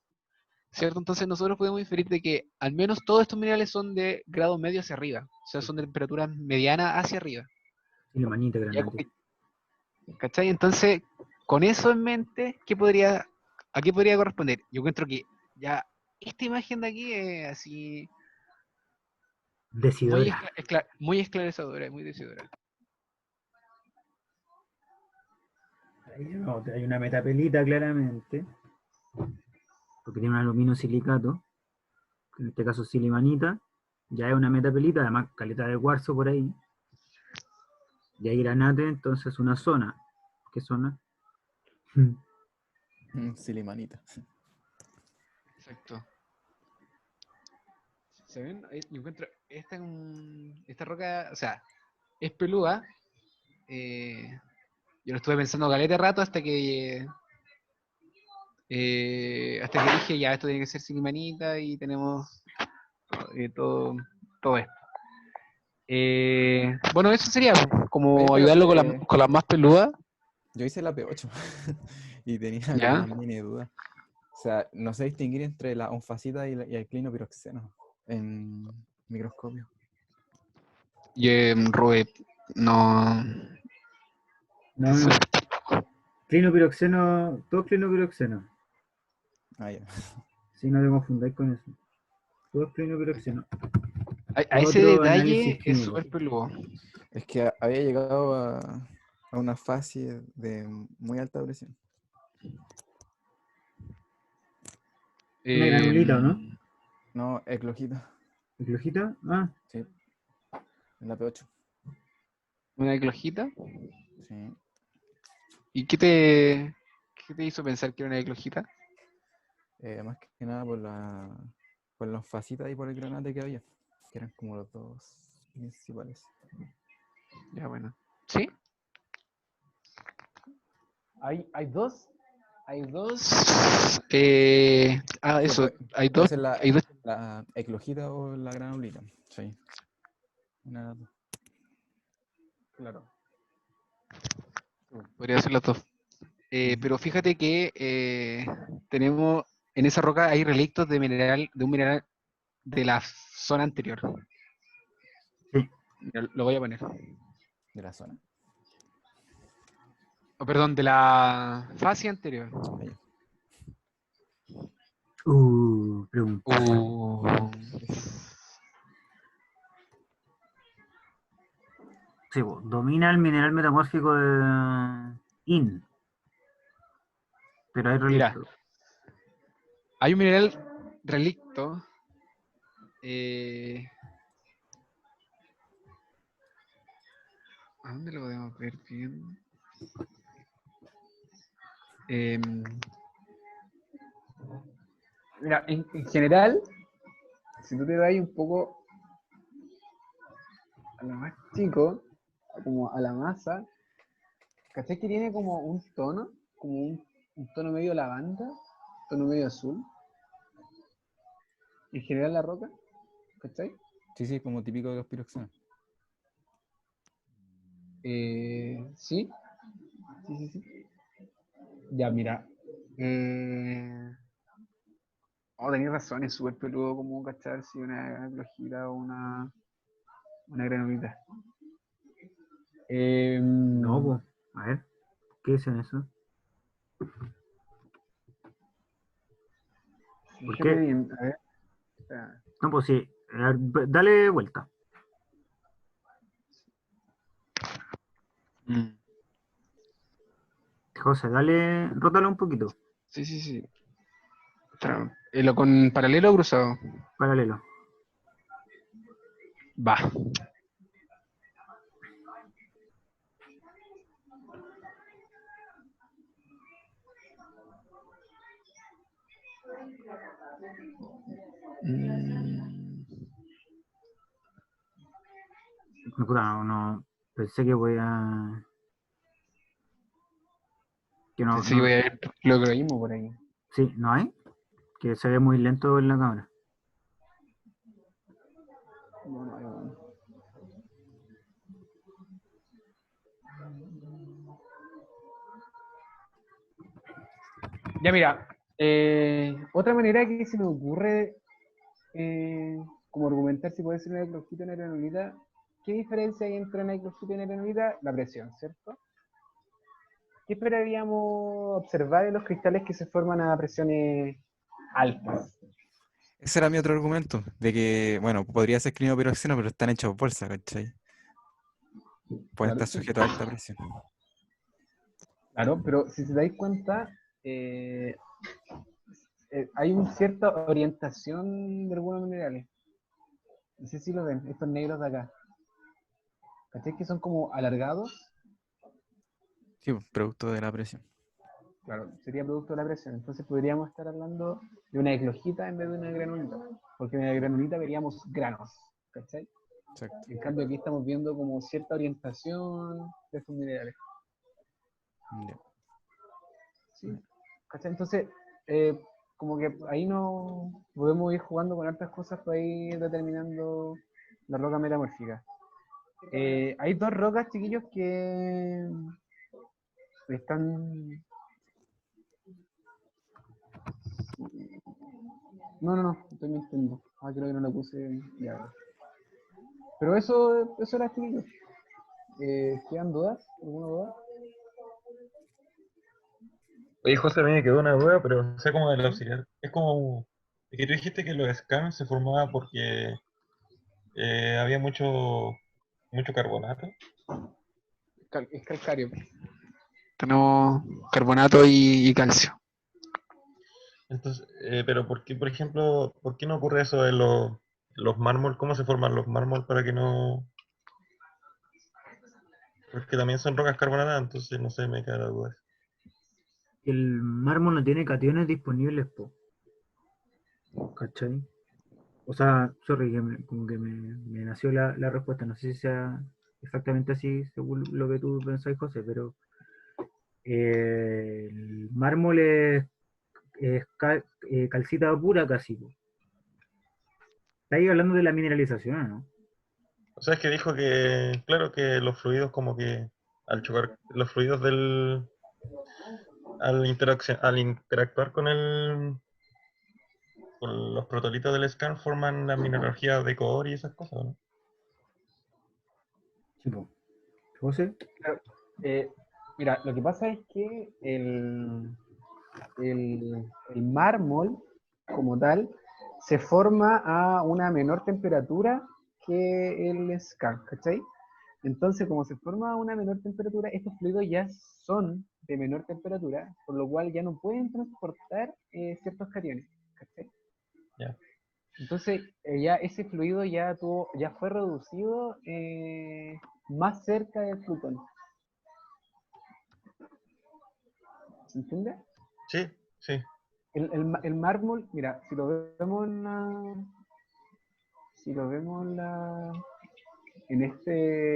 ¿cierto? Entonces nosotros podemos inferir de que al menos todos estos minerales son de grado medio hacia arriba, o sea, son de temperaturas medianas hacia arriba. Silimanita, ¿Ya? granate. ¿Cachai? Entonces, con eso en mente, ¿a qué podría corresponder? Yo encuentro que ya esta imagen de aquí es así Decidora. muy esclarecedora, muy decidora. Hay una metapelita claramente, porque tiene un aluminosilicato, que en este caso silimanita, ya es una metapelita, además caleta de cuarzo por ahí. Y hay granate, entonces una zona. ¿Qué zona? Silimanita. Exacto. ¿Se ven? Yo encuentro esta roca, o sea, es peluda. Yo lo estuve pensando caleta de rato hasta que dije, ya, esto tiene que ser silimanita y tenemos todo esto. Bueno, eso sería Oye, como pero ayudarlo con las más peludas. yo hice la P8 y tenía ¿Ya? algunas mini dudas. O sea, no sé distinguir entre la onfacita y el clinopiroxeno en microscopio. Y Rubén, no. No, no. Clinopiroxeno, todo clinopiroxeno. Ah, ya. Si no te confundáis con eso. Todo es clinopiroxeno. A ese Otro detalle análisis es químico. súper peludo. Es que había llegado a una fase de muy alta presión. Una granulita, ¿o no? No, eclogita. ¿Eclogita? Ah, Sí, en la P8. Una eclogita. Sí. ¿Y qué te hizo pensar que era una eclogita? Más que nada por la onfacita y por el granate que había, que eran como los dos principales. Ya, bueno. ¿Sí? Hay dos. Hay dos. Eso. Hay Puede dos. ser Hay dos. la eclogita o la granulita. Sí. Una de las dos. Claro. Podría ser las dos. Ujú. Pero fíjate que tenemos. En esa roca hay relictos de un mineral de la zona anterior. sí. Mira, lo voy a poner. De la zona. Oh, perdón, de la fase anterior. Ahí. Pregunta. Sí, domina el mineral metamórfico de IN. Pero hay Mira, relicto. hay un mineral relicto. ¿A dónde lo podemos ver bien? Mira, en general, si tú te vas un poco a lo más chico, como a la masa, ¿cachai que tiene como un tono? Como un tono medio lavanda, tono medio azul. En general la roca, ¿cachai? Sí, sí, como típico de los piroxenos. Sí, sí, sí, sí. Ya, mira. Oh, tenías razón, es súper peludo como cachar si una glojita o una granulita. No, pues, a ver, ¿qué dicen eso? ¿Por Fíjate qué? bien, a ver. Espera. No, pues sí, a ver, dale vuelta. José, dale, rótalo un poquito, Sí, sí, sí. Espera, ¿lo con paralelo o cruzado? paralelo. Va. No, puta, no, pensé que voy a... Que no, Pensé que no, voy a ver logaritmo por ahí. sí, ¿no hay? Que se ve muy lento en la cámara. No, no hay, bueno. Ya mira, otra manera que se me ocurre como argumentar si puede ser una eclogita o una granulita, ¿qué diferencia hay entre una eclogita y una granulita? La presión, ¿cierto? ¿Qué esperaríamos observar en los cristales que se forman a presiones altas? Ese era mi otro argumento, de que, bueno, podría ser criopiroxeno, pero están hechos bolsa, ¿cachai? Pueden Claro, estar sujetos a alta presión. claro, pero si te dais cuenta, eh, hay una cierta orientación de algunos minerales. No sé si lo ven, estos negros de acá. ¿Cachai? Que son como alargados. Sí, pues, producto de la presión. Claro, sería producto de la presión. Entonces podríamos estar hablando de una eclogita en vez de una granulita. Porque en la granulita veríamos granos. ¿Cachai? Exacto. En cambio aquí estamos viendo como cierta orientación de estos minerales. Ya. ¿Sí? ¿Cachai? Entonces, eh, como que ahí no podemos ir jugando con hartas cosas para ir determinando la roca metamórfica. Hay dos rocas, chiquillos, que están... No, estoy mintiendo. Ah, creo que no lo puse ya. Pero eso era, chiquillos. ¿Quedan dudas? ¿Alguna duda? Oye, José, a mí me quedó una duda, pero sé como del auxiliar. Es como, es que tú dijiste que los scans se formaban porque había mucho carbonato. Es calcáreo. Tenemos carbonato y calcio. Entonces, pero ¿por qué, por ejemplo, por qué no ocurre eso en los mármol? ¿Cómo se forman los mármol para que no...? Porque también son rocas carbonatadas, entonces no sé, me queda la duda. El mármol no tiene cationes disponibles, po, ¿cachai? O sea, sorry, como que me nació la respuesta. No sé si sea exactamente así según lo que tú pensás, José, pero el mármol es calcita pura casi, po. Estáis hablando de la mineralización, ¿no? O sea, es que dijo que, claro, que los fluidos como que al chocar, los fluidos al interactuar con los protolitos del scan forman la mineralogía de cobre y esas cosas, ¿no? Sí, po. José, Claro, eh, mira, lo que pasa es que el mármol, como tal, se forma a una menor temperatura que el scan, ¿cachai? Entonces, como se forma a una menor temperatura, estos fluidos ya son de menor temperatura, por lo cual ya no pueden transportar ciertos cationes, ¿cachai? Ya. Entonces, ya ese fluido ya fue reducido más cerca del plutón. ¿Se entiende? Sí, sí. el mármol, mira, si lo vemos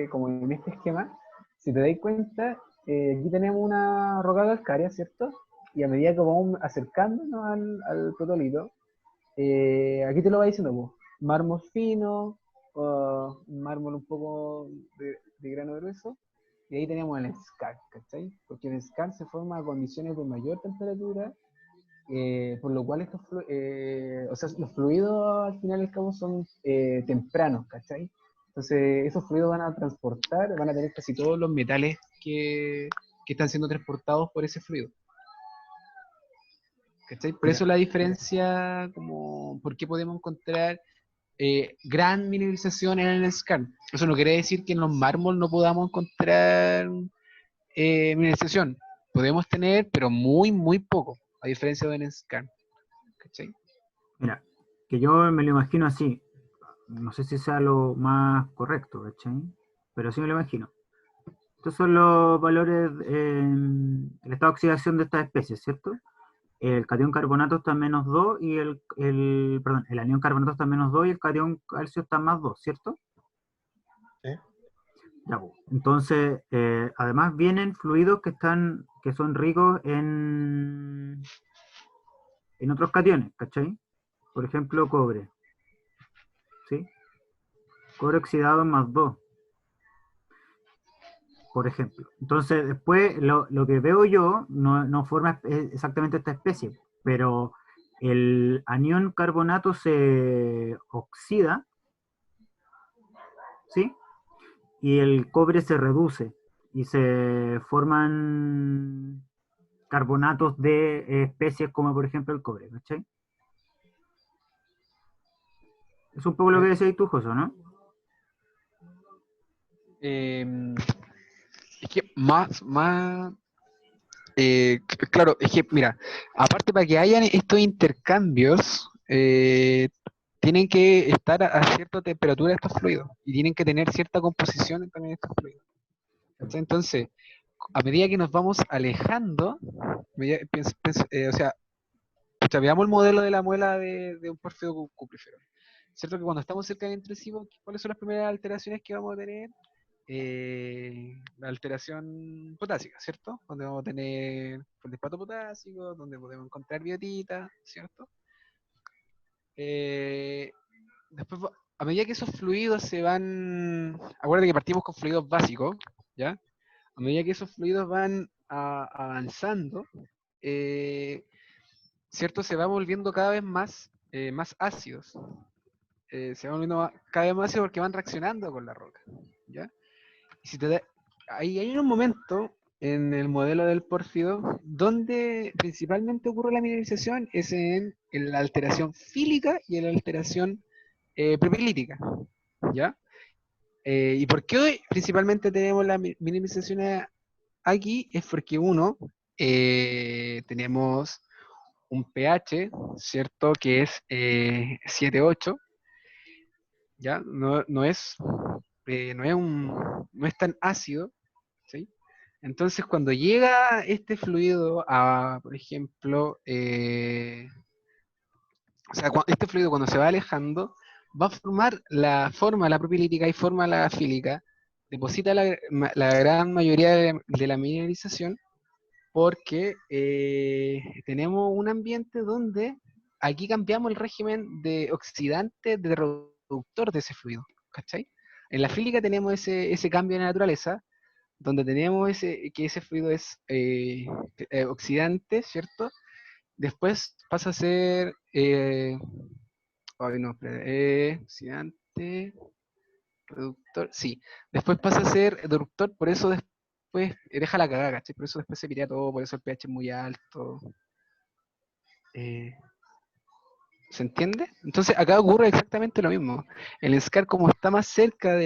como en este esquema, si te das cuenta, aquí tenemos una roca calcárea, ¿cierto? Y a medida que vamos acercándonos al protolito, aquí te lo va diciendo, pues, mármol fino, un mármol un poco de grano grueso, y ahí tenemos el skarn, ¿cachai? Porque el skarn se forma a condiciones de mayor temperatura, por lo cual o sea, los fluidos al final y al cabo son tempranos, ¿cachai? Entonces esos fluidos van a tener casi todos los metales que están siendo transportados por ese fluido. ¿Cachai? Por eso la diferencia, como, ¿por qué podemos encontrar gran mineralización en el skarn? Eso no quiere decir que en los mármol no podamos encontrar mineralización. Podemos tener, pero muy, muy poco, a diferencia del skarn. ¿Cachai? Mira, que yo me lo imagino así. No sé si sea lo más correcto, ¿cachai? Pero sí me lo imagino. Estos son los valores, el estado de oxidación de estas especies, ¿cierto? El catión carbonato está en -2 y el anión carbonato está en -2 y el catión calcio está en +2, ¿cierto? Sí. Ya, pues. Entonces, además vienen fluidos que son ricos en otros cationes, ¿cachai? Por ejemplo, cobre, ¿sí? Cobre oxidado en +2, por ejemplo. Entonces, después, lo que veo yo no forma exactamente esta especie, pero el anión carbonato se oxida, ¿sí? Y el cobre se reduce y se forman carbonatos de especies como por ejemplo el cobre, ¿cachai? Es un poco lo que decías tú, José, ¿no? Es que claro, es que mira, aparte para que hayan estos intercambios, tienen que estar a cierta temperatura estos fluidos y tienen que tener cierta composición también estos fluidos. ¿Cachai? Entonces, a medida que nos vamos alejando, o sea, pucha, veamos el modelo de la muela de un pórfido cuprífero. ¿Cierto que cuando estamos cerca del intrusivo, cuáles son las primeras alteraciones que vamos a tener? La alteración potásica, ¿cierto? Donde vamos a tener fosfato potásico, donde podemos encontrar biotita, ¿cierto? Después, a medida que esos fluidos se van, acuérdate que partimos con fluidos básicos, ¿ya? A medida que esos fluidos van avanzando, ¿cierto? Se van volviendo cada vez más ácidos. Se van volviendo cada vez más ácidos porque van reaccionando con la roca, ¿ya? Y si hay un momento en el modelo del pórfido donde principalmente ocurre la mineralización, es en la alteración fílica y en la alteración propilítica, ¿ya? ¿Y por qué hoy principalmente tenemos la mineralización aquí? Es porque tenemos un pH, ¿cierto? Que es 7,8, ¿ya? No es tan ácido, ¿sí? Entonces, cuando llega este fluido a, por ejemplo, o sea, este fluido cuando se va alejando, va a formar la propilítica y forma la fílica, deposita la gran mayoría de la mineralización, porque tenemos un ambiente donde aquí cambiamos el régimen de oxidante de reductor de ese fluido, ¿cachai? En la fílica tenemos ese cambio de naturaleza, donde tenemos que ese fluido es oxidante, ¿cierto? Después pasa a ser, ay no, espera, oxidante, reductor, sí. Después pasa a ser reductor, por eso después deja la cagada, ¿cachai? Por eso después se pirea todo, por eso el pH es muy alto. ¿Se entiende? Entonces acá ocurre exactamente lo mismo. El SCAR, como está más cerca como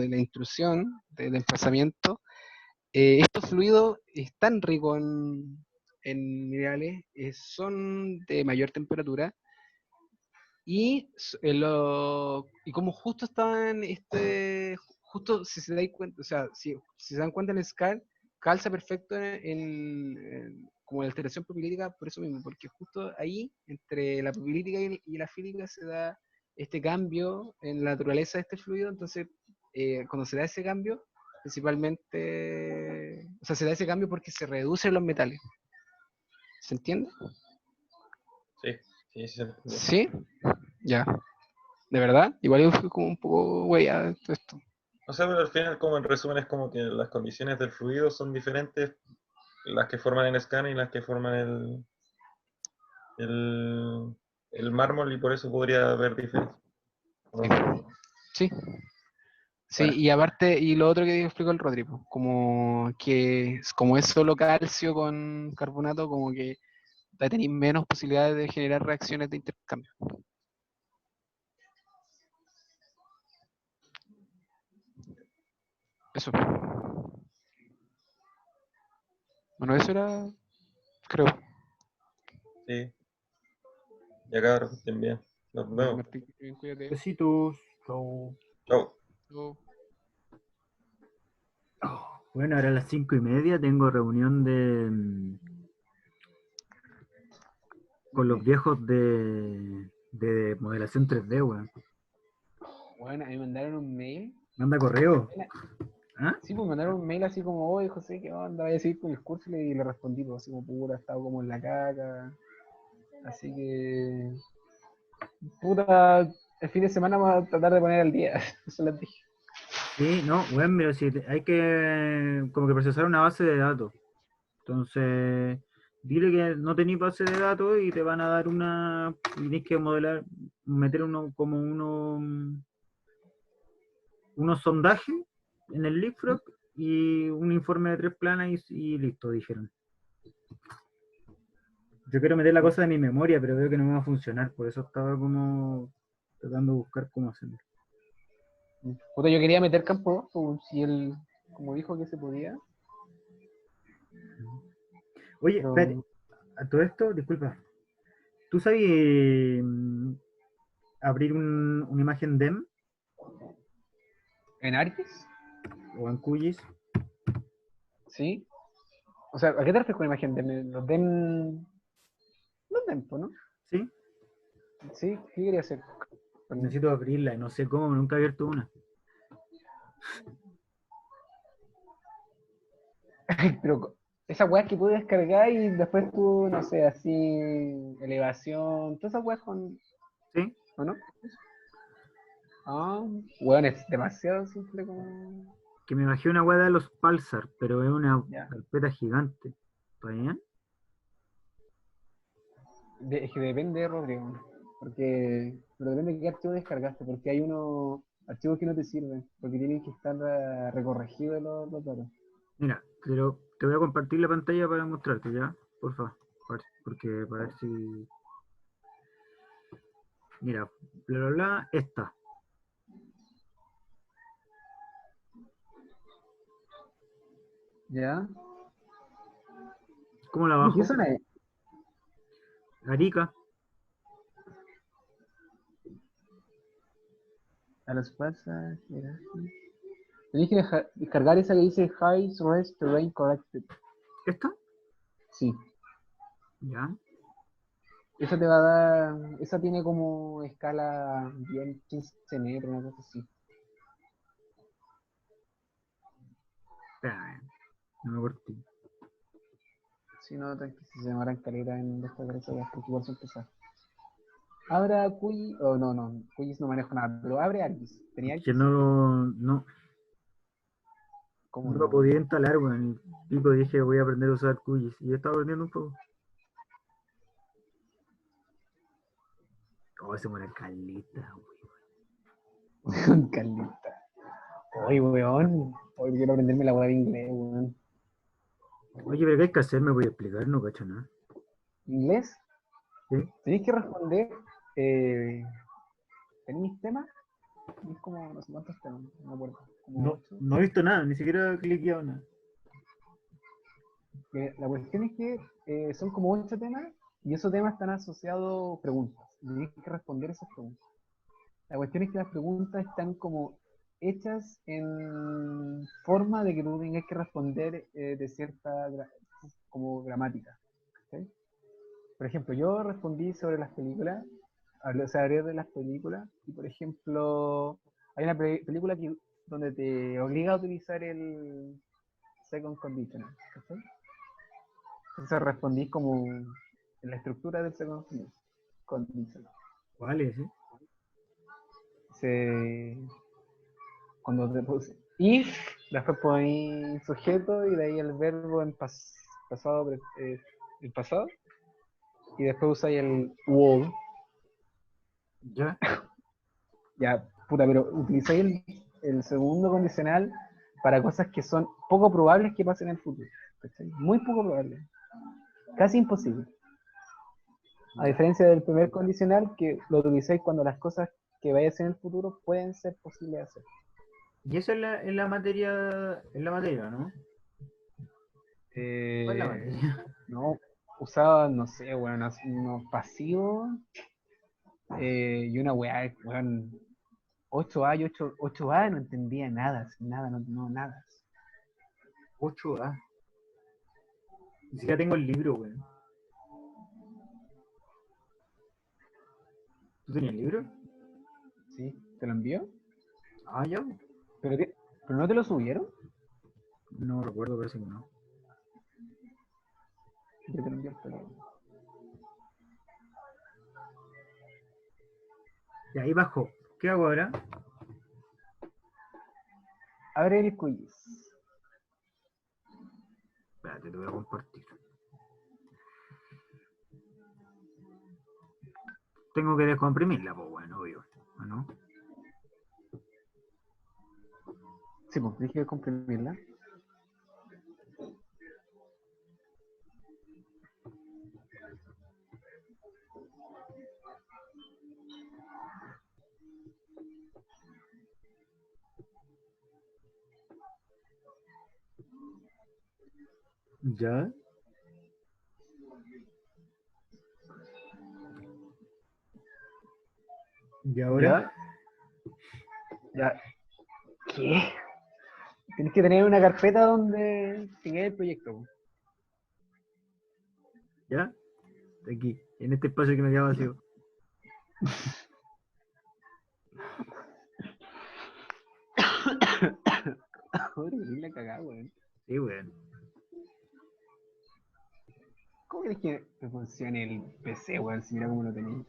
de la intrusión, del emplazamiento, estos fluidos están ricos en minerales, son de mayor temperatura y, y como justo estaban, justo si se dan cuenta, o sea, si se dan cuenta el SCAR calza perfecto como la alteración propilítica por eso mismo, porque justo ahí, entre la propilítica y la fílica, se da este cambio en la naturaleza de este fluido. Entonces, cuando se da ese cambio, principalmente, o sea, se da ese cambio porque se reducen los metales. ¿Se entiende? Sí, sí, sí. ¿Sí? Ya. ¿De verdad? Igual yo fui como un poco weyada de todo esto. O sea, pero al final, como en resumen, es como que las condiciones del fluido son diferentes, las que forman el scan y las que forman el mármol, y por eso podría haber diferencia. ¿No? Sí. Sí, Bueno, y aparte, y lo otro que explicó el Rodri, po, como es solo calcio con carbonato, como que tenéis menos posibilidades de generar reacciones de intercambio. Eso. Bueno, eso era, creo. sí, ya cabros, que estén bien. Nos Ya, vemos. Martín, cuídate. Besitos. Chau. Chau. Chau. Bueno, ahora a las 5:30 tengo reunión con los viejos de modelación 3D, weón. Bueno, a mí me mandaron un mail. Manda correo. ¿Ah? Sí, pues me mandaron un mail así como, oye, José, ¿qué onda? Vaya a seguir con el curso, y le respondí, pues, así como, puta, he estado como en la caca. Así que, puta, el fin de semana vamos a tratar de poner al día. Eso les dije. Sí, no, weón, pero si hay que como que procesar una base de datos. Entonces, dile que no tenéis base de datos y te van a dar tenéis que modelar, meter unos sondajes en el Leapfrog y un informe de 3 planas y listo, dijeron. Yo quiero meter la cosa de mi memoria, pero veo que no me va a funcionar, por eso estaba como tratando de buscar cómo hacerlo. Puta, yo quería meter campo, pues, si él, como dijo que se podía. Oye, Pero, espérate, a todo esto, disculpa, ¿tú sabes abrir una imagen DEM ¿en Artis? o en QGIS? Sí. O sea, ¿a qué te refieres con imagen de los DEM? Los DEM, pues, ¿no? ¿Sí? Sí, ¿qué quería hacer? Necesito abrirla y no sé cómo, nunca he abierto una. Pero esas weas que puedes descargar y después tú, no sé, así, elevación, todas esas weas con, ¿Sí? ¿o no? Ah, weón, es demasiado simple como... Que me bajé una weá de los Pulsar, pero es una Ya. carpeta gigante. ¿Está bien? Es que depende, Rodrigo, porque pero depende de qué archivo descargaste, porque hay unos archivos que no te sirven, porque tienen que estar recorregidos los datos. Mira, te voy a compartir la pantalla para mostrarte, ¿ya? Por favor. Porque para ver si... Mira, bla, bla, bla, esta. ¿Ya? ¿Cómo la ¿De qué bajo? zona es? Arica. A los pasa, mira. Tenés que descargar esa que dice High Res Terrain Corrected. ¿Esta? Sí. Ya. Esa te va a dar, esa tiene como escala bien 15 metros, una cosa así. Espérame, no me corté. Si no, tranqui, si se demoran caleta en descargar esa weá, porque igual son pesadas. Abra QGIS, oh no, QGIS no manejo nada, pero abre ArcGIS. ¿Tenía Que ArcGIS? no ¿Cómo lo no? podía instalar, weón. Y pico dije, voy a aprender a usar QGIS. Y yo estaba aprendiendo un poco. Oh, se muere calita, Con calita. Oye, weón. Hoy quiero aprenderme la weá de inglés, weón. Oye, pero ¿qué hay que hacer? ¿Me voy a explicar? No cacho nada. ¿Inglés? ¿Sí? Tenéis que responder. ¿Tenéis temas? Es como no sé cuántos temas, no me acuerdo. Como No, 8. no he visto nada, ni siquiera he cliqueado nada. La cuestión es que son como 8 temas y esos temas están asociados a preguntas. Y tienes que responder esas preguntas. La cuestión es que las preguntas están como hechas en forma de que tú tengas que responder de cierta como gramática. ¿cachai? Por ejemplo, yo respondí sobre las películas, o sea, hablé de las películas, y por ejemplo, hay una película donde te obliga a utilizar el second conditional, ¿cachai? Entonces respondí como en la estructura del second conditional. ¿Cuál es, eh? Cuando te puse if, después poní sujeto y de ahí el verbo en pasado, el pasado, y después usáis el would. ¿Ya? Ya, puta, pero utilizáis el segundo condicional para cosas que son poco probables que pasen en el futuro. ¿Cachai? Muy poco probables. Casi imposible. A diferencia del primer condicional, que lo utilizáis cuando las cosas que vayas a hacer en el futuro pueden ser posibles de hacer. Y eso es la materia, ¿no? ¿Cuál es la materia? No, usaba, no sé, bueno, unos pasivos y una weá, weón, 8A y 8A no entendía nada, nada, no, nada. 8A. Ni siquiera tengo el libro, güey. ¿Tú tenías el libro? Sí, ¿te lo envió? Ah, ya. ¿Pero, ¿pero no te lo subieron? No recuerdo, parece que no. Yo te lo envié el teléfono. Y ahí bajó. ¿Qué hago ahora? Abre el quiz. Espérate, te voy a compartir. Tengo que descomprimirla, pues bueno, obvio. ¿O no? Sí, pues dije que comprimirla. ¿Ya? ¿Y ahora? Ya. ¿Qué? Tienes que tener una carpeta donde tengáis el proyecto. Po. ¿Ya? Aquí, en este espacio que me queda vacío. Joder, la cagada, weón. Sí, weón. ¿Cómo querés que funcione el PC, weón? Si mira cómo lo tenéis.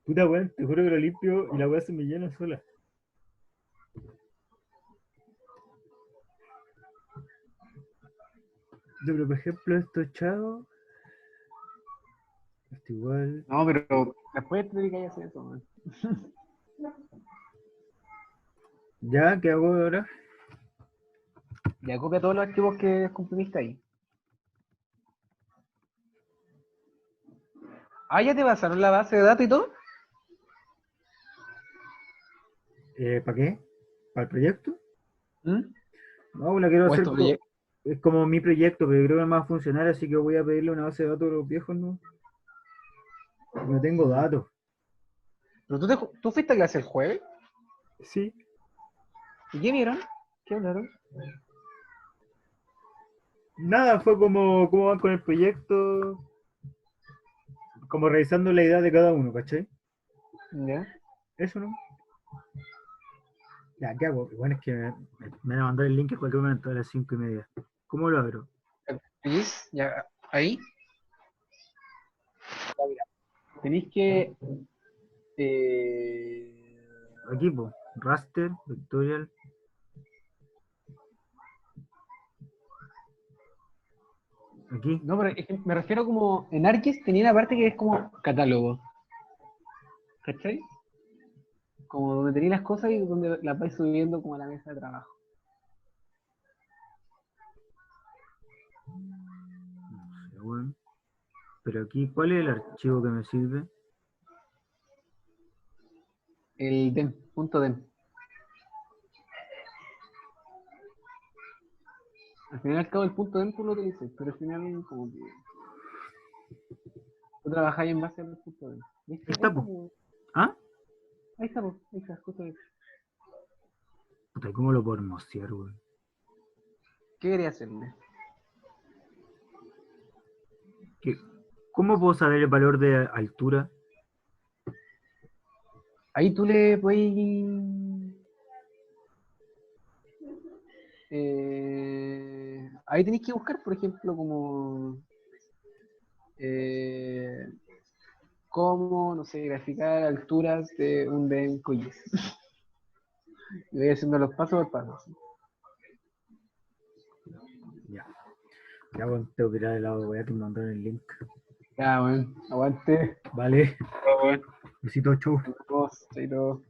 Puta, weón, te juro que lo limpio y la weá se me llena sola. Yo, pero por ejemplo, esto chavo. Esto igual. No, pero después te dedicáis a hacer eso, weón. ¿Ya? ¿Qué hago ahora? Ya copia todos los archivos que comprimiste ahí. Ah, ¿ya te pasaron la base de datos y todo? ¿Para qué? ¿Para el proyecto? ¿Mm? No, la quiero ¿O hacer. esto proyecto? Es como mi proyecto, pero creo que es más funcional, así que voy a pedirle una base de datos a los viejos, ¿no? No tengo datos. ¿Pero tú fuiste a clase el jueves? Sí. ¿Y qué vieron? ¿Qué hablaron? Nada, fue como cómo van con el proyecto, como revisando la idea de cada uno, ¿cachai? Ya. Eso, ¿no? Ya, ¿qué hago? Igual es que me van a mandar el link en cualquier momento a las 5:30. ¿Cómo lo abro? ¿Ves? Ya, ahí. Ya, mira. Tenéis que... Aquí, pues, raster, vectorial. Aquí. No, pero es que me refiero como... En ArcGIS tenía una parte que es como catálogo. ¿Cachai? Como donde tenéis las cosas y donde las vais subiendo como a la mesa de trabajo. No sé, bueno. Pero aquí, ¿cuál es el archivo que me sirve? El DEM, punto DEM. Al final y al cabo el punto DEM tú lo utilizas, pero al final como que... Tú trabajáis en base al punto DEM. ¿Viste? Ahí está, pues. ¿Ah? Ahí está, pues. Ahí está, justo ahí. Puta, ¿cómo lo puedo hermosear, güey? ¿Qué quería hacerle? ¿Cómo puedo saber el valor de altura? Ahí tú le puedes... ahí tenéis que buscar, por ejemplo, como... cómo, no sé, graficar alturas de un bencoyes. Y voy haciendo los pasos por paso. ¿Sí? Ya. Ya, bueno, tengo que ir al lado, voy a que me mandaron el link. Ya, bueno, aguante. Vale, Ah, bueno. besito, chau. Nos vemos, chaito.